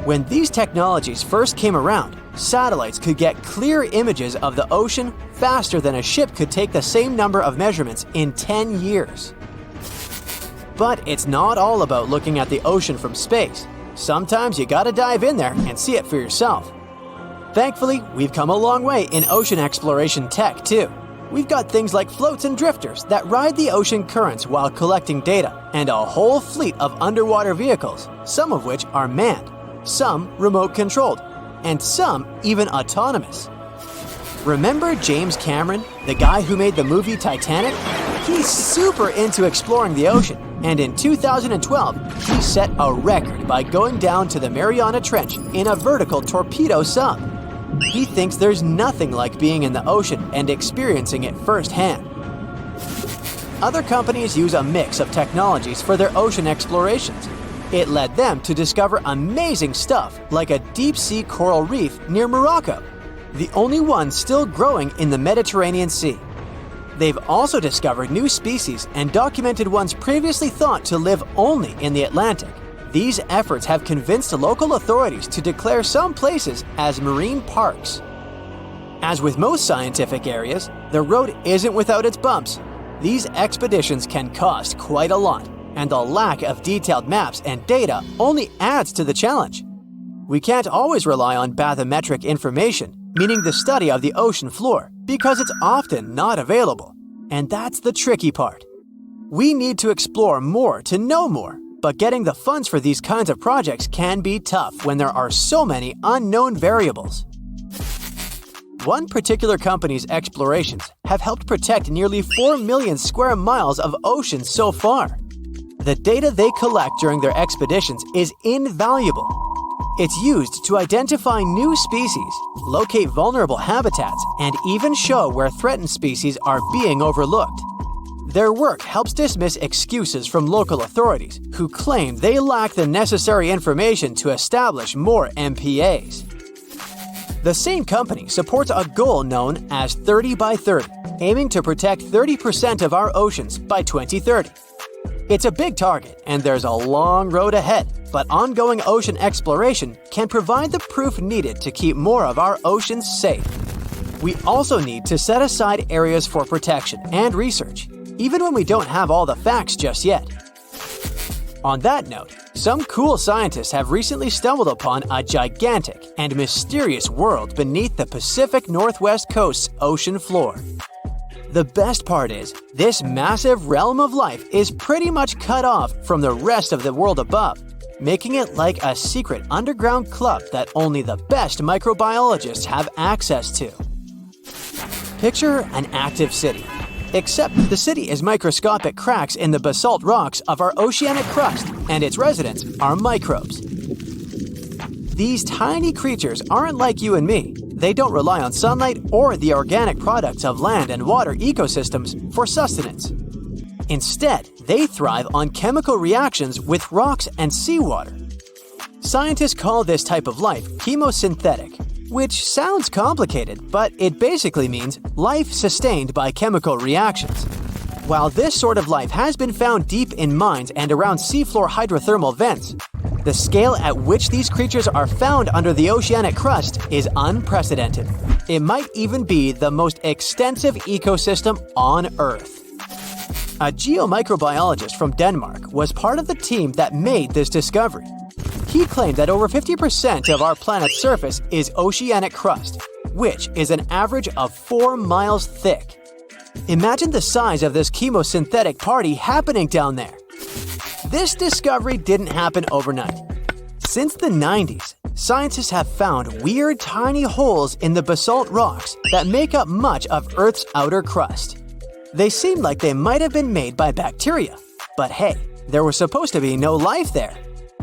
When these technologies first came around, satellites could get clear images of the ocean faster than a ship could take the same number of measurements in 10 years. But it's not all about looking at the ocean from space. Sometimes you gotta dive in there and see it for yourself. Thankfully, we've come a long way in ocean exploration tech too. We've got things like floats and drifters that ride the ocean currents while collecting data, and a whole fleet of underwater vehicles, some of which are manned, some remote-controlled, and some even autonomous. Remember James Cameron, the guy who made the movie Titanic? He's super into exploring the ocean, and in 2012, he set a record by going down to the Mariana Trench in a vertical torpedo sub. He thinks there's nothing like being in the ocean and experiencing it firsthand. Other companies use a mix of technologies for their ocean explorations. It led them to discover amazing stuff like a deep-sea coral reef near Morocco, the only one still growing in the Mediterranean Sea. They've also discovered new species and documented ones previously thought to live only in the Atlantic. These efforts have convinced local authorities to declare some places as marine parks. As with most scientific areas, the road isn't without its bumps. These expeditions can cost quite a lot, and the lack of detailed maps and data only adds to the challenge. We can't always rely on bathymetric information, meaning the study of the ocean floor, because it's often not available. And that's the tricky part. We need to explore more to know more, but getting the funds for these kinds of projects can be tough when there are so many unknown variables. One particular company's explorations have helped protect nearly 4 million square miles of ocean so far. The data they collect during their expeditions is invaluable. It's used to identify new species, locate vulnerable habitats, and even show where threatened species are being overlooked. Their work helps dismiss excuses from local authorities who claim they lack the necessary information to establish more MPAs. The same company supports a goal known as 30 by 30, aiming to protect 30% of our oceans by 2030. It's a big target, and there's a long road ahead, but ongoing ocean exploration can provide the proof needed to keep more of our oceans safe. We also need to set aside areas for protection and research, even when we don't have all the facts just yet. On that note, some cool scientists have recently stumbled upon a gigantic and mysterious world beneath the Pacific Northwest coast's ocean floor. The best part is, this massive realm of life is pretty much cut off from the rest of the world above, making it like a secret underground club that only the best microbiologists have access to. Picture an active city. Except the city is microscopic cracks in the basalt rocks of our oceanic crust, and its residents are microbes. These tiny creatures aren't like you and me. They don't rely on sunlight or the organic products of land and water ecosystems for sustenance. Instead, they thrive on chemical reactions with rocks and seawater. Scientists call this type of life chemosynthetic, which sounds complicated, but it basically means life sustained by chemical reactions. While this sort of life has been found deep in mines and around seafloor hydrothermal vents, the scale at which these creatures are found under the oceanic crust is unprecedented. It might even be the most extensive ecosystem on Earth. A geomicrobiologist from Denmark was part of the team that made this discovery. He claimed that over 50% of our planet's surface is oceanic crust, which is an average of 4 miles thick. Imagine the size of this chemosynthetic party happening down there. This discovery didn't happen overnight. Since the 90s, scientists have found weird tiny holes in the basalt rocks that make up much of Earth's outer crust. They seem like they might have been made by bacteria, but hey, there was supposed to be no life there.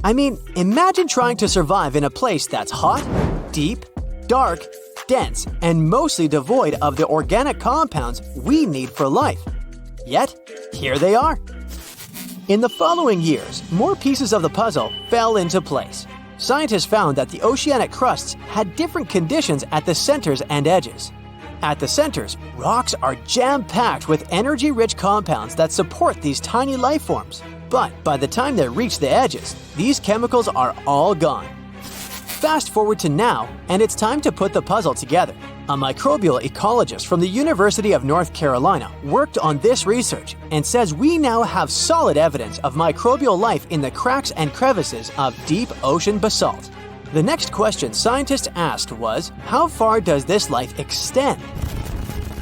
I mean, imagine trying to survive in a place that's hot, deep, dark, dense, and mostly devoid of the organic compounds we need for life. Yet, here they are. In the following years, more pieces of the puzzle fell into place. Scientists found that the oceanic crusts had different conditions at the centers and edges. At the centers, rocks are jam-packed with energy-rich compounds that support these tiny life forms. But by the time they reach the edges, these chemicals are all gone. Fast forward to now, and it's time to put the puzzle together. A microbial ecologist from the University of North Carolina worked on this research and says we now have solid evidence of microbial life in the cracks and crevices of deep ocean basalt. The next question scientists asked was, how far does this life extend?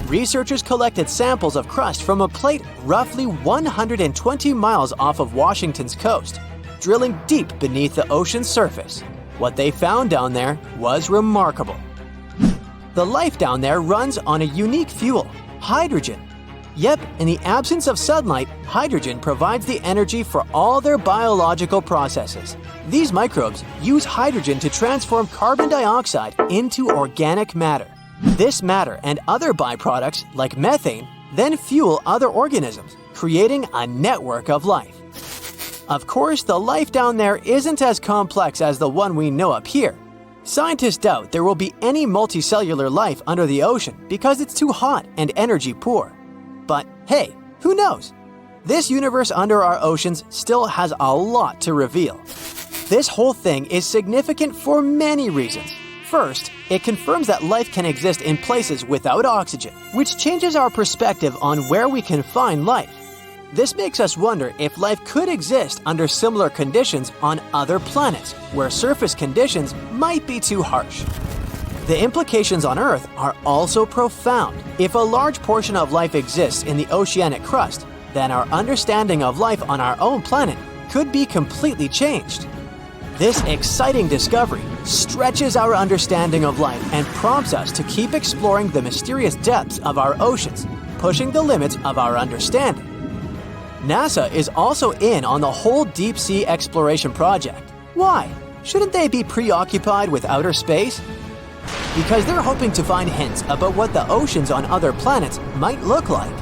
Researchers collected samples of crust from a plate roughly 120 miles off of Washington's coast, drilling deep beneath the ocean's surface. What they found down there was remarkable. The life down there runs on a unique fuel, hydrogen. Yep, in the absence of sunlight, hydrogen provides the energy for all their biological processes. These microbes use hydrogen to transform carbon dioxide into organic matter. This matter and other byproducts, like methane, then fuel other organisms, creating a network of life. Of course, the life down there isn't as complex as the one we know up here. Scientists doubt there will be any multicellular life under the ocean because it's too hot and energy poor. But hey, who knows? This universe under our oceans still has a lot to reveal. This whole thing is significant for many reasons. First, it confirms that life can exist in places without oxygen, which changes our perspective on where we can find life. This makes us wonder if life could exist under similar conditions on other planets, where surface conditions might be too harsh. The implications on Earth are also profound. If a large portion of life exists in the oceanic crust, then our understanding of life on our own planet could be completely changed. This exciting discovery stretches our understanding of life and prompts us to keep exploring the mysterious depths of our oceans, pushing the limits of our understanding. NASA is also in on the whole deep sea exploration project. Why? Shouldn't they be preoccupied with outer space? Because they're hoping to find hints about what the oceans on other planets might look like.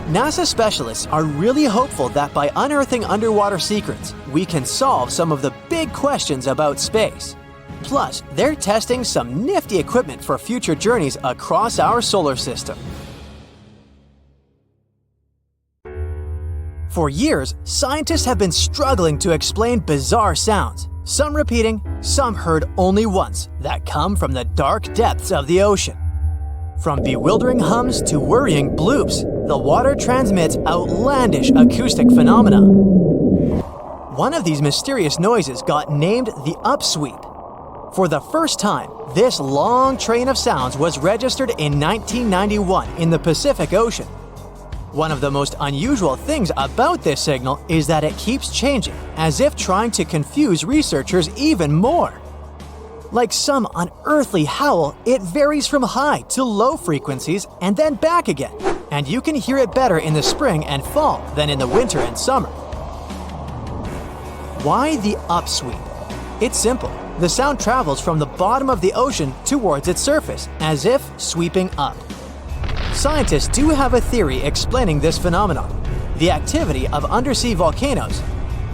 NASA specialists are really hopeful that by unearthing underwater secrets, we can solve some of the big questions about space. Plus, they're testing some nifty equipment for future journeys across our solar system. For years, scientists have been struggling to explain bizarre sounds, some repeating, some heard only once, that come from the dark depths of the ocean. From bewildering hums to worrying bloops, the water transmits outlandish acoustic phenomena. One of these mysterious noises got named the upsweep. For the first time, this long train of sounds was registered in 1991 in the Pacific Ocean. One of the most unusual things about this signal is that it keeps changing, as if trying to confuse researchers even more. Like some unearthly howl, it varies from high to low frequencies and then back again, and you can hear it better in the spring and fall than in the winter and summer. Why the upsweep? It's simple. The sound travels from the bottom of the ocean towards its surface, as if sweeping up. Scientists do have a theory explaining this phenomenon: the activity of undersea volcanoes.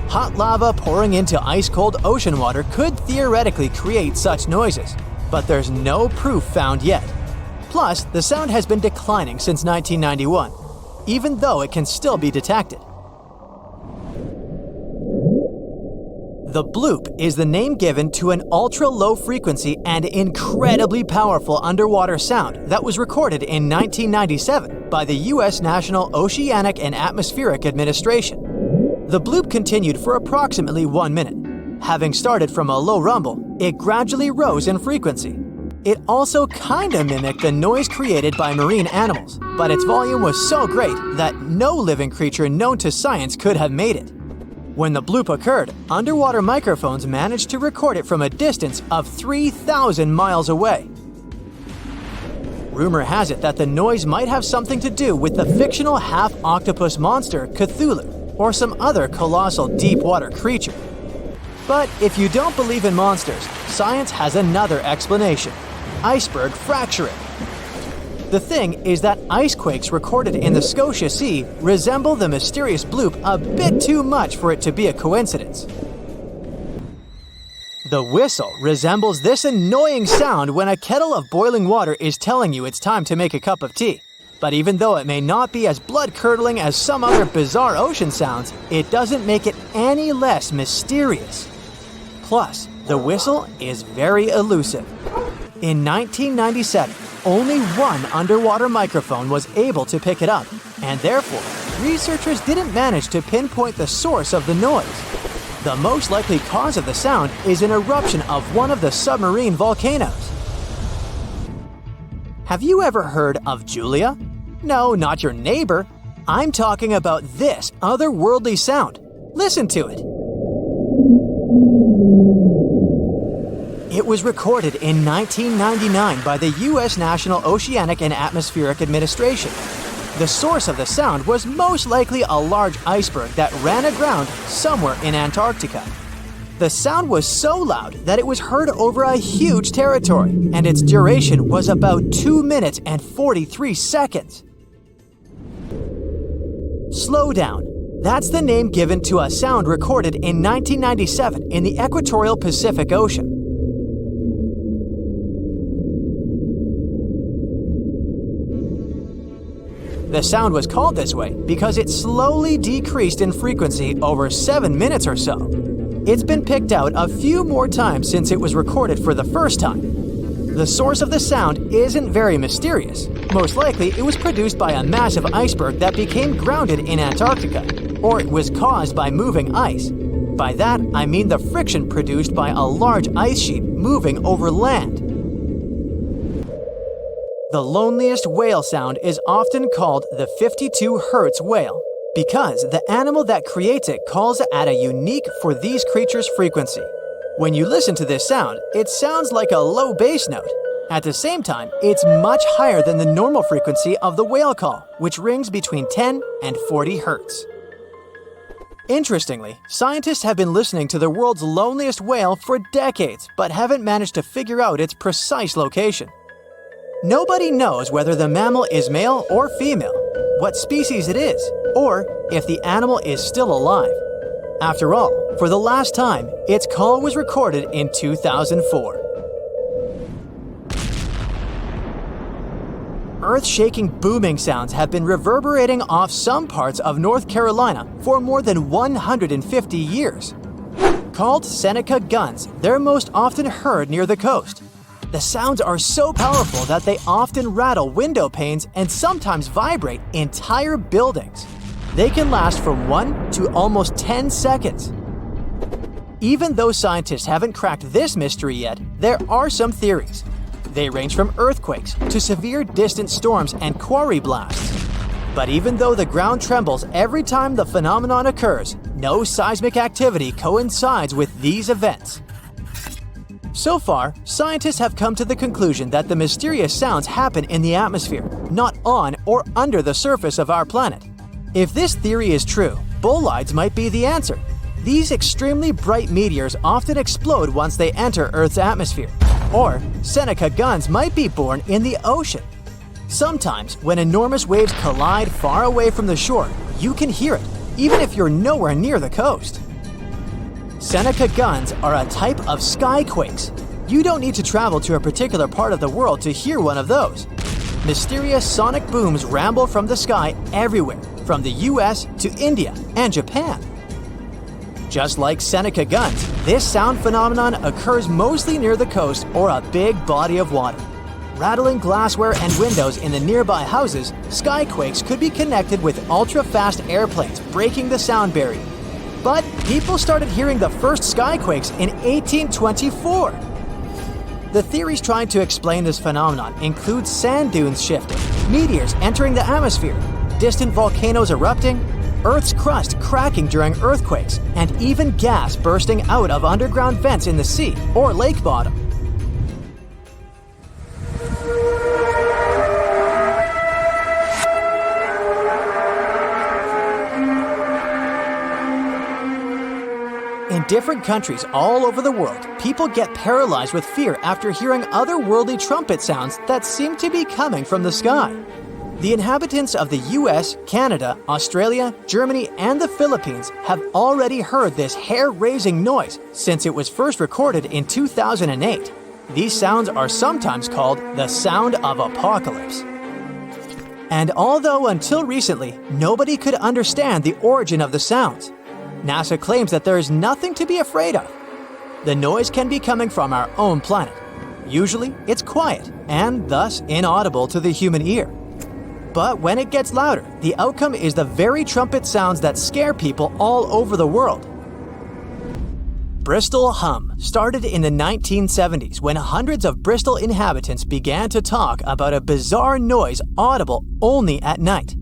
Hot lava pouring into ice-cold ocean water could theoretically create such noises, but there's no proof found yet. Plus, the sound has been declining since 1991, even though it can still be detected. The bloop is the name given to an ultra-low frequency and incredibly powerful underwater sound that was recorded in 1997 by the U.S. National Oceanic and Atmospheric Administration. The bloop continued for approximately 1 minute. Having started from a low rumble, it gradually rose in frequency. It also kinda mimicked the noise created by marine animals, but its volume was so great that no living creature known to science could have made it. When the bloop occurred, underwater microphones managed to record it from a distance of 3,000 miles away. Rumor has it that the noise might have something to do with the fictional half-octopus monster Cthulhu, or some other colossal deep-water creature. But if you don't believe in monsters, science has another explanation: iceberg fracturing. The thing is that ice quakes recorded in the Scotia Sea resemble the mysterious bloop a bit too much for it to be a coincidence. The whistle resembles this annoying sound when a kettle of boiling water is telling you it's time to make a cup of tea. But even though it may not be as blood-curdling as some other bizarre ocean sounds, it doesn't make it any less mysterious. Plus, The whistle is very elusive. In 1997, only one underwater microphone was able to pick it up, and therefore, researchers didn't manage to pinpoint the source of the noise. The most likely cause of the sound is an eruption of one of the submarine volcanoes. Have you ever heard of Julia? No, not your neighbor. I'm talking about this otherworldly sound. Listen to it. It was recorded in 1999 by the U.S. National Oceanic and Atmospheric Administration. The source of the sound was most likely a large iceberg that ran aground somewhere in Antarctica. The sound was so loud that it was heard over a huge territory, and its duration was about 2 minutes and 43 seconds. Slow down. That's the name given to a sound recorded in 1997 in the equatorial Pacific Ocean. The sound was called this way because it slowly decreased in frequency over 7 minutes or so. It's been picked out a few more times since it was recorded for the first time. The source of the sound isn't very mysterious. Most likely, it was produced by a massive iceberg that became grounded in Antarctica, or it was caused by moving ice. By that, I mean the friction produced by a large ice sheet moving over land. The loneliest whale sound is often called the 52 Hz whale because the animal that creates it calls it at a unique for these creatures' frequency. When you listen to this sound, it sounds like a low bass note. At the same time, it's much higher than the normal frequency of the whale call, which rings between 10 and 40 Hz. Interestingly, scientists have been listening to the world's loneliest whale for decades, but haven't managed to figure out its precise location. Nobody knows whether the mammal is male or female, what species it is, or if the animal is still alive. After all, for the last time, its call was recorded in 2004. Earth-shaking booming sounds have been reverberating off some parts of North Carolina for more than 150 years. Called Seneca guns, they're most often heard near the coast. The sounds are so powerful that they often rattle window panes and sometimes vibrate entire buildings. They can last from 1 to almost 10 seconds. Even though scientists haven't cracked this mystery yet, there are some theories. They range from earthquakes to severe distant storms and quarry blasts. But even though the ground trembles every time the phenomenon occurs, no seismic activity coincides with these events. So far, scientists have come to the conclusion that the mysterious sounds happen in the atmosphere, not on or under the surface of our planet. If this theory is true, bolides might be the answer. These extremely bright meteors often explode once they enter Earth's atmosphere. Or Seneca guns might be born in the ocean. Sometimes, when enormous waves collide far away from the shore, you can hear it, even if you're nowhere near the coast. Seneca guns are a type of skyquakes. You don't need to travel to a particular part of the world to hear one of those. Mysterious sonic booms ramble from the sky everywhere, from the US to India and Japan. Just like Seneca guns, this sound phenomenon occurs mostly near the coast or a big body of water. Rattling glassware and windows in the nearby houses, skyquakes could be connected with ultra-fast airplanes breaking the sound barrier. But people started hearing the first skyquakes in 1824. The theories trying to explain this phenomenon include sand dunes shifting, meteors entering the atmosphere, distant volcanoes erupting, Earth's crust cracking during earthquakes, and even gas bursting out of underground vents in the sea or lake bottom. In different countries all over the world, people get paralyzed with fear after hearing otherworldly trumpet sounds that seem to be coming from the sky. The inhabitants of the US, Canada, Australia, Germany, and the Philippines have already heard this hair-raising noise since it was first recorded in 2008. These sounds are sometimes called the sound of apocalypse. And although until recently, nobody could understand the origin of the sounds, NASA claims that there is nothing to be afraid of. the noise can be coming from our own planet. Usually, it's quiet and thus inaudible to the human ear. But when it gets louder, the outcome is the very trumpet sounds that scare people all over the world. Bristol hum started in the 1970s when hundreds of Bristol inhabitants began to talk about a bizarre noise audible only at night.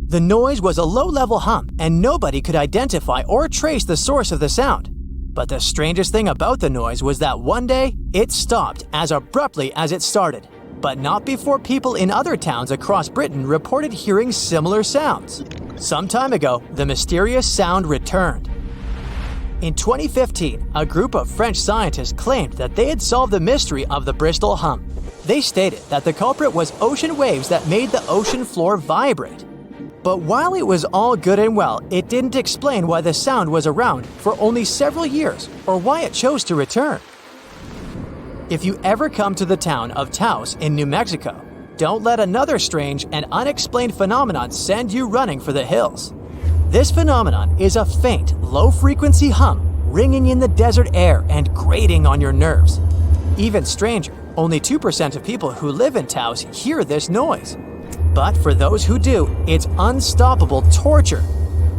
The noise was a low-level hum and nobody could identify or trace the source of the sound. But the strangest thing about the noise was that one day, it stopped as abruptly as it started, but not before people in other towns across Britain reported hearing similar sounds. Some time ago, the mysterious sound returned. In 2015, a group of French scientists claimed that they had solved the mystery of the Bristol hum. They stated that the culprit was ocean waves that made the ocean floor vibrate. But while it was all good and well, it didn't explain why the sound was around for only several years or why it chose to return. If you ever come to the town of Taos in New Mexico, don't let another strange and unexplained phenomenon send you running for the hills. This phenomenon is a faint, low-frequency hum ringing in the desert air and grating on your nerves. Even stranger, only 2% of people who live in Taos hear this noise. But for those who do, it's unstoppable torture.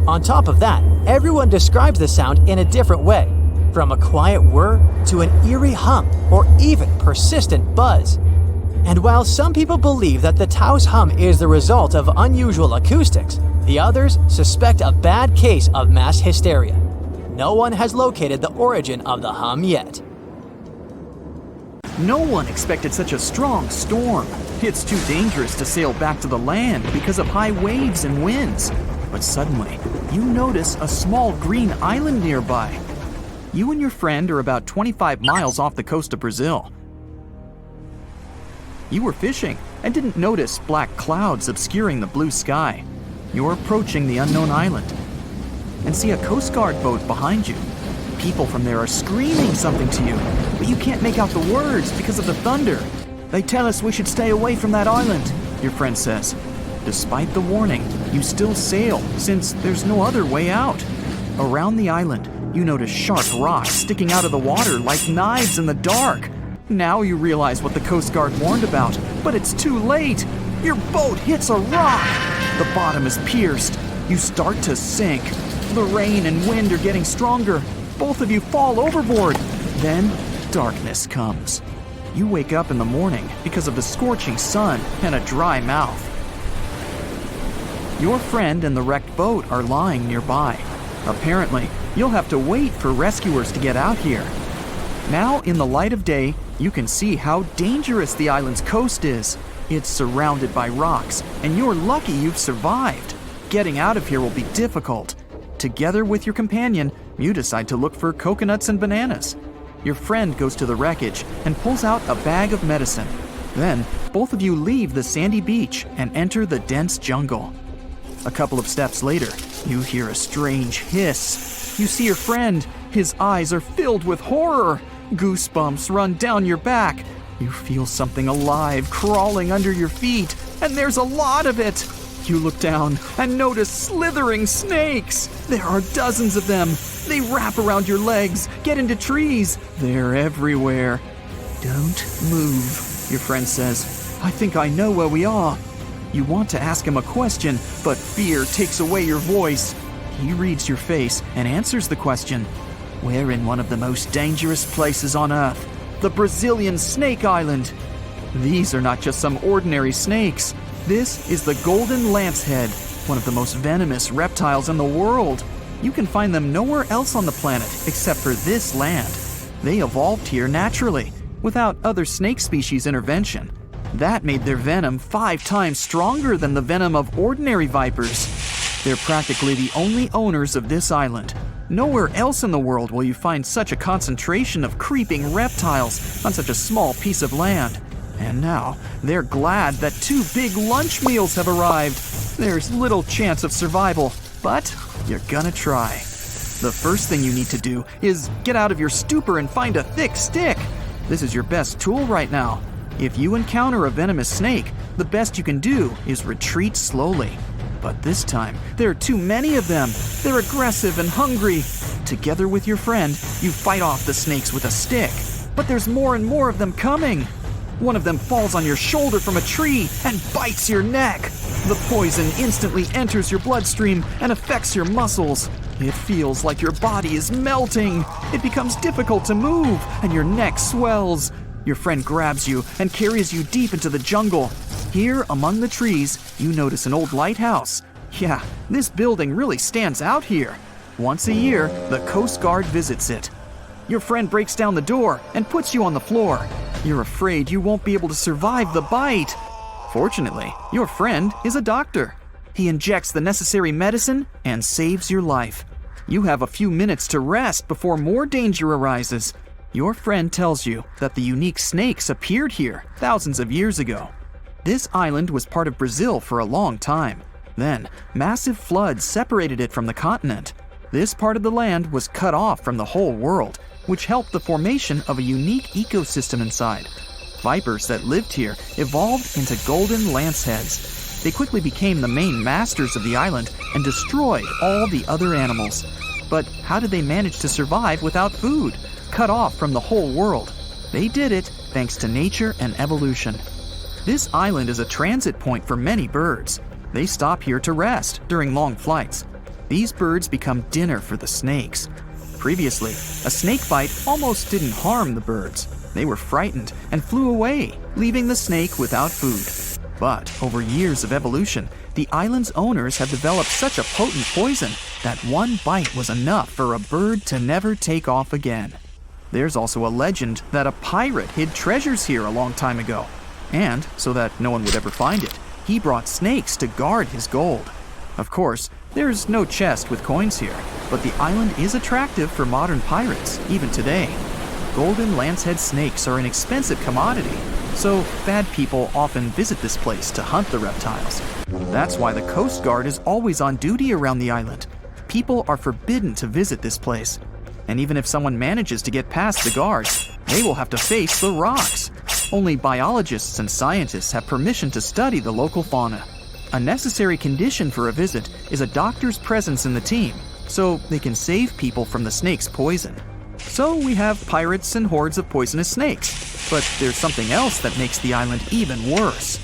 On top of that, everyone describes the sound in a different way, from a quiet whir to an eerie hum or even persistent buzz. And while some people believe that the Taos hum is the result of unusual acoustics, the others suspect a bad case of mass hysteria. No one has located the origin of the hum yet. No one expected such a strong storm. It's too dangerous to sail back to the land because of high waves and winds. But suddenly, you notice a small green island nearby. You and your friend are about 25 miles off the coast of Brazil. You were fishing and didn't notice black clouds obscuring the blue sky. You're approaching the unknown island and see a Coast Guard boat behind you. People from there are screaming something to you, but you can't make out the words because of the thunder. They tell us we should stay away from that island, your friend says. Despite the warning, you still sail since there's no other way out. Around the island, you notice sharp rocks sticking out of the water like knives in the dark. Now you realize what the Coast Guard warned about, but it's too late. Your boat hits a rock. The bottom is pierced. You start to sink. The rain and wind are getting stronger. Both of you fall overboard. Then darkness comes. You wake up in the morning because of the scorching sun and a dry mouth. Your friend and the wrecked boat are lying nearby. Apparently, you'll have to wait for rescuers to get out here. Now, in the light of day, you can see how dangerous the island's coast is. It's surrounded by rocks, and you're lucky you've survived. Getting out of here will be difficult. Together with your companion, you decide to look for coconuts and bananas. Your friend goes to the wreckage and pulls out a bag of medicine. Then, both of you leave the sandy beach and enter the dense jungle. A couple of steps later, you hear a strange hiss. You see your friend. His eyes are filled with horror. Goosebumps run down your back. You feel something alive crawling under your feet, and there's a lot of it. You look down and notice slithering snakes. There are dozens of them. They wrap around your legs, get into trees. They're everywhere. Don't move, your friend says. I think I know where we are. You want to ask him a question, but fear takes away your voice. He reads your face and answers the question. We're in one of the most dangerous places on Earth, the Brazilian Snake Island. These are not just some ordinary snakes. This is the golden lancehead, one of the most venomous reptiles in the world. You can find them nowhere else on the planet except for this land. They evolved here naturally, without other snake species intervention. That made their venom 5 times stronger than the venom of ordinary vipers. They're practically the only owners of this island. Nowhere else in the world will you find such a concentration of creeping reptiles on such a small piece of land. And now, they're glad that 2 big lunch meals have arrived. There's little chance of survival, but you're gonna try. The first thing you need to do is get out of your stupor and find a thick stick. This is your best tool right now. If you encounter a venomous snake, the best you can do is retreat slowly. But this time, there are too many of them. They're aggressive and hungry. Together with your friend, you fight off the snakes with a stick. But there's more and more of them coming. One of them falls on your shoulder from a tree and bites your neck. The poison instantly enters your bloodstream and affects your muscles. It feels like your body is melting. It becomes difficult to move, and your neck swells. Your friend grabs you and carries you deep into the jungle. Here, among the trees, you notice an old lighthouse. Yeah, this building really stands out here. Once a year, the Coast Guard visits it. Your friend breaks down the door and puts you on the floor. You're afraid you won't be able to survive the bite. Fortunately, your friend is a doctor. He injects the necessary medicine and saves your life. You have a few minutes to rest before more danger arises. Your friend tells you that the unique snakes appeared here thousands of years ago. This island was part of Brazil for a long time. Then, massive floods separated it from the continent. This part of the land was cut off from the whole world, which helped the formation of a unique ecosystem inside. Vipers that lived here evolved into golden lanceheads. They quickly became the main masters of the island and destroyed all the other animals. But how did they manage to survive without food, cut off from the whole world? They did it thanks to nature and evolution. This island is a transit point for many birds. They stop here to rest during long flights. These birds become dinner for the snakes. Previously, a snake bite almost didn't harm the birds. They were frightened and flew away, leaving the snake without food. But over years of evolution, the island's owners have developed such a potent poison that one bite was enough for a bird to never take off again. There's also a legend that a pirate hid treasures here a long time ago. And, so that no one would ever find it, he brought snakes to guard his gold. Of course, there's no chest with coins here, but the island is attractive for modern pirates, even today. Golden lancehead snakes are an expensive commodity, so bad people often visit this place to hunt the reptiles. That's why the Coast Guard is always on duty around the island. People are forbidden to visit this place. And even if someone manages to get past the guards, they will have to face the rocks. Only biologists and scientists have permission to study the local fauna. A necessary condition for a visit is a doctor's presence in the team, so they can save people from the snake's poison. So we have pirates and hordes of poisonous snakes, but there's something else that makes the island even worse.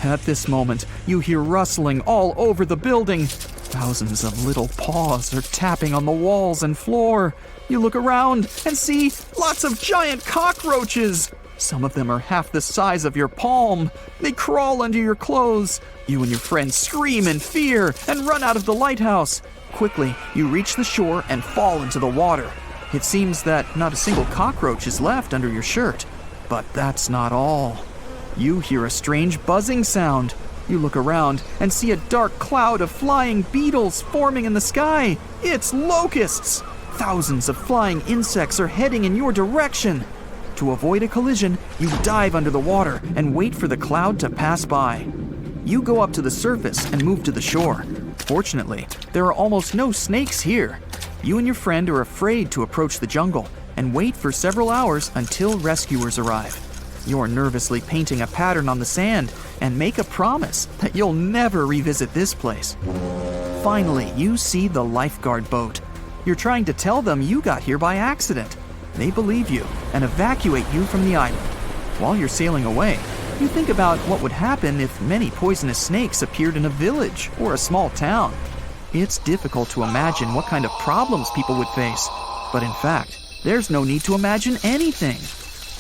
At this moment, you hear rustling all over the building. Thousands of little paws are tapping on the walls and floor. You look around and see lots of giant cockroaches. Some of them are half the size of your palm. They crawl under your clothes. You and your friends scream in fear and run out of the lighthouse. Quickly, you reach the shore and fall into the water. It seems that not a single cockroach is left under your shirt. But that's not all. You hear a strange buzzing sound. You look around and see a dark cloud of flying beetles forming in the sky. It's locusts! Thousands of flying insects are heading in your direction. To avoid a collision, you dive under the water and wait for the cloud to pass by. You go up to the surface and move to the shore. Fortunately, there are almost no snakes here. You and your friend are afraid to approach the jungle and wait for several hours until rescuers arrive. You're nervously painting a pattern on the sand and make a promise that you'll never revisit this place. Finally, you see the lifeguard boat. You're trying to tell them you got here by accident. They believe you and evacuate you from the island. While you're sailing away, you think about what would happen if many poisonous snakes appeared in a village or a small town. It's difficult to imagine what kind of problems people would face. But in fact, there's no need to imagine anything.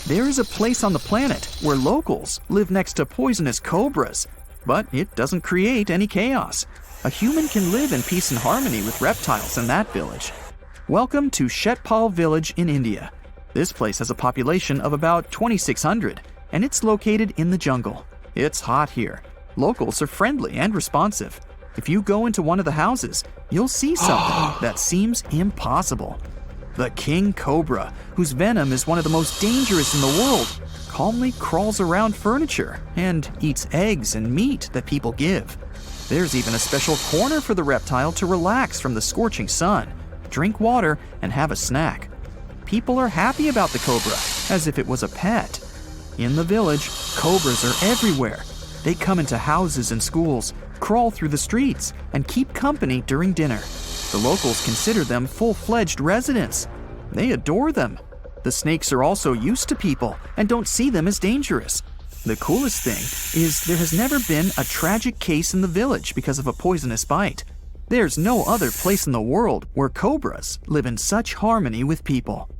There is a place on the planet where locals live next to poisonous cobras, but it doesn't create any chaos. A human can live in peace and harmony with reptiles in that village. Welcome to Shetpal village in India. This place has a population of about 2,600, and it's located in the jungle. It's hot here. Locals are friendly and responsive. If you go into one of the houses, you'll see something that seems impossible. The king cobra, whose venom is one of the most dangerous in the world, calmly crawls around furniture and eats eggs and meat that people give. There's even a special corner for the reptile to relax from the scorching sun, drink water, and have a snack. People are happy about the cobra, as if it was a pet. In the village, cobras are everywhere. They come into houses and schools, crawl through the streets, and keep company during dinner. The locals consider them full-fledged residents. They adore them. The snakes are also used to people and don't see them as dangerous. The coolest thing is there has never been a tragic case in the village because of a poisonous bite. There's no other place in the world where cobras live in such harmony with people.